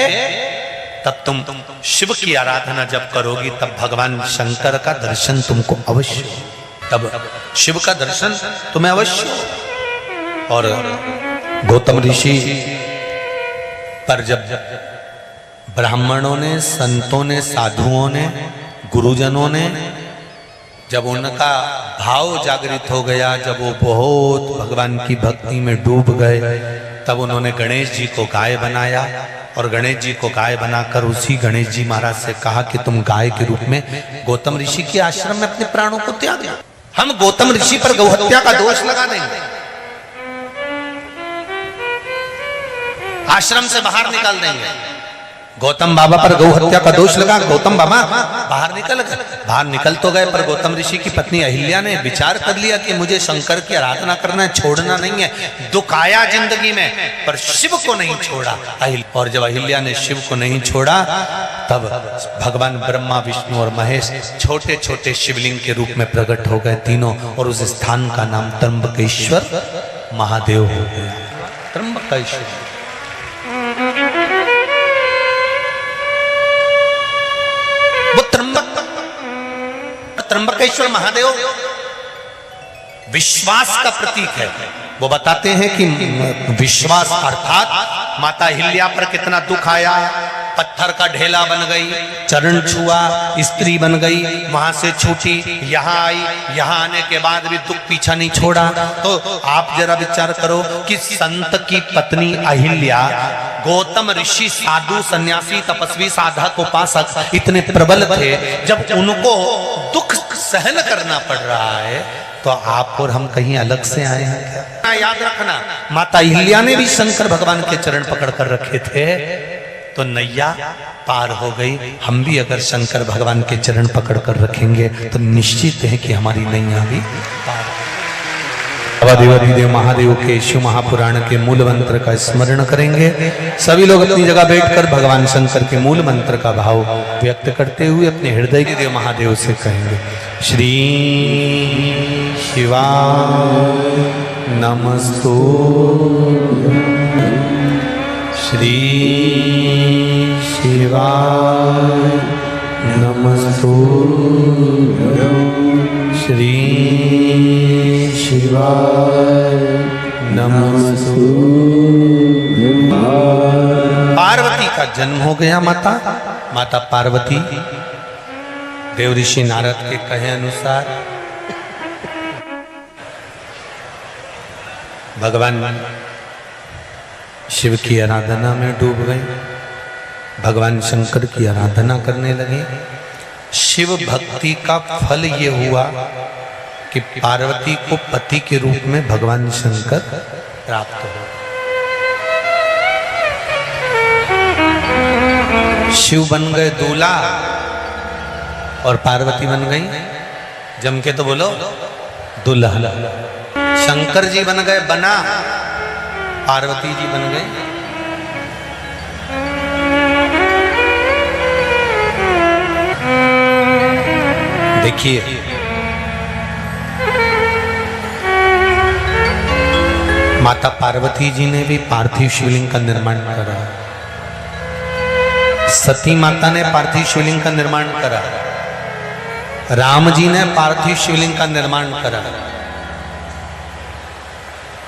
तब तुम शिव की आराधना जब करोगी तब भगवान शंकर का दर्शन तुमको अवश्य, तब शिव का दर्शन तुम्हें अवश्य। और गौतम ऋषि पर जब ब्राह्मणों ने, संतों ने, साधुओं ने, गुरुजनों ने जब उनका भाव जागृत हो गया, जब वो बहुत भगवान की भक्ति में डूब गए, तब उन्होंने गणेश जी को गाय बनाया और गणेश जी को गाय बनाकर उसी गणेश जी महाराज से कहा कि तुम गाय के रूप में गौतम ऋषि के आश्रम में अपने प्राणों को त्याग दो। हम गौतम ऋषि पर गौहत्या का दोष लगा देंगे, आश्रम से बाहर निकाल देंगे। गौतम बाबा पर गौ हत्या का दोष लगा, गौतम बाबा बाहर निकल तो गए, पर गौतम ऋषि की पत्नी अहिल्या ने विचार कर लिया कि मुझे शंकर की आराधना करना है, छोड़ना नहीं है। दुख आया जिंदगी में पर शिव को नहीं छोड़ा। और जब अहिल्या ने शिव को नहीं छोड़ा, तब भगवान ब्रह्मा, विष्णु और महेश छोटे छोटे शिवलिंग के रूप में प्रकट हो गए तीनों, और उस स्थान का नाम त्र्यंबकेश्वर महादेव हो गया। त्र्यंबकेश्वर त्र्यंबकेश्वर महादेव विश्वास का प्रतीक है। वो बताते हैं कि विश्वास अर्थात माता अहिल्या पर कितना दुख आया, पत्थर का ढेला बन गई, चरण छुआ, स्त्री बन गई, वहां से छूटी, यहाँ आई, यहाँ आने के बाद भी दुख पीछा नहीं छोड़ा। तो आप जरा विचार करो कि संत की पत्नी अहिल्या, गौतम ऋषि, साधु, सन्यासी, तपस्वी, साधक, उपासक इतने प्रबल थे, जब उनको दुख सहन करना पड़ रहा है, तो आप और हम कहीं अलग से आए हैं क्या? याद रखना, माता अहिल्या ने भी शंकर भगवान के चरण पकड़ कर रखे थे, तो नैया पार हो गई। हम भी अगर शंकर भगवान के चरण पकड़ कर रखेंगे तो निश्चित है कि हमारी नैया भी पार। देव महादेव के शिव महापुराण के मूल मंत्र का स्मरण करेंगे। सभी लोग अपनी जगह बैठकर भगवान शंकर के मूल मंत्र का भाव व्यक्त करते हुए अपने हृदय के देव महादेव से कहेंगे। श्री शिवाय नमस्तु, श्री शिवाय नमस्तु, श्री शिवाय नमस्तु। पार्वती का जन्म हो गया। माता पार्वती देव ऋषि नारद के कहे अनुसार भगवान शिव की आराधना में डूब गए, भगवान शंकर की आराधना करने लगे। शिव भक्ति का फल ये हुआ कि पार्वती को पति के रूप में भगवान शंकर प्राप्त हो। शिव बन गए दूल्हा और पार्वती बन गई, जम के तो बोलो, दुल्हा। शंकर जी बन गए बना, पार्वती जी बन गई देखिए, माता पार्वती जी ने भी पार्थिव शिवलिंग का निर्माण करा, सती माता ने पार्थिव शिवलिंग का निर्माण करा, राम जी ने पार्थिव शिवलिंग का निर्माण करा,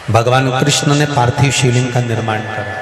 भगवान कृष्ण ने पार्थिव शिवलिंग का निर्माण करा।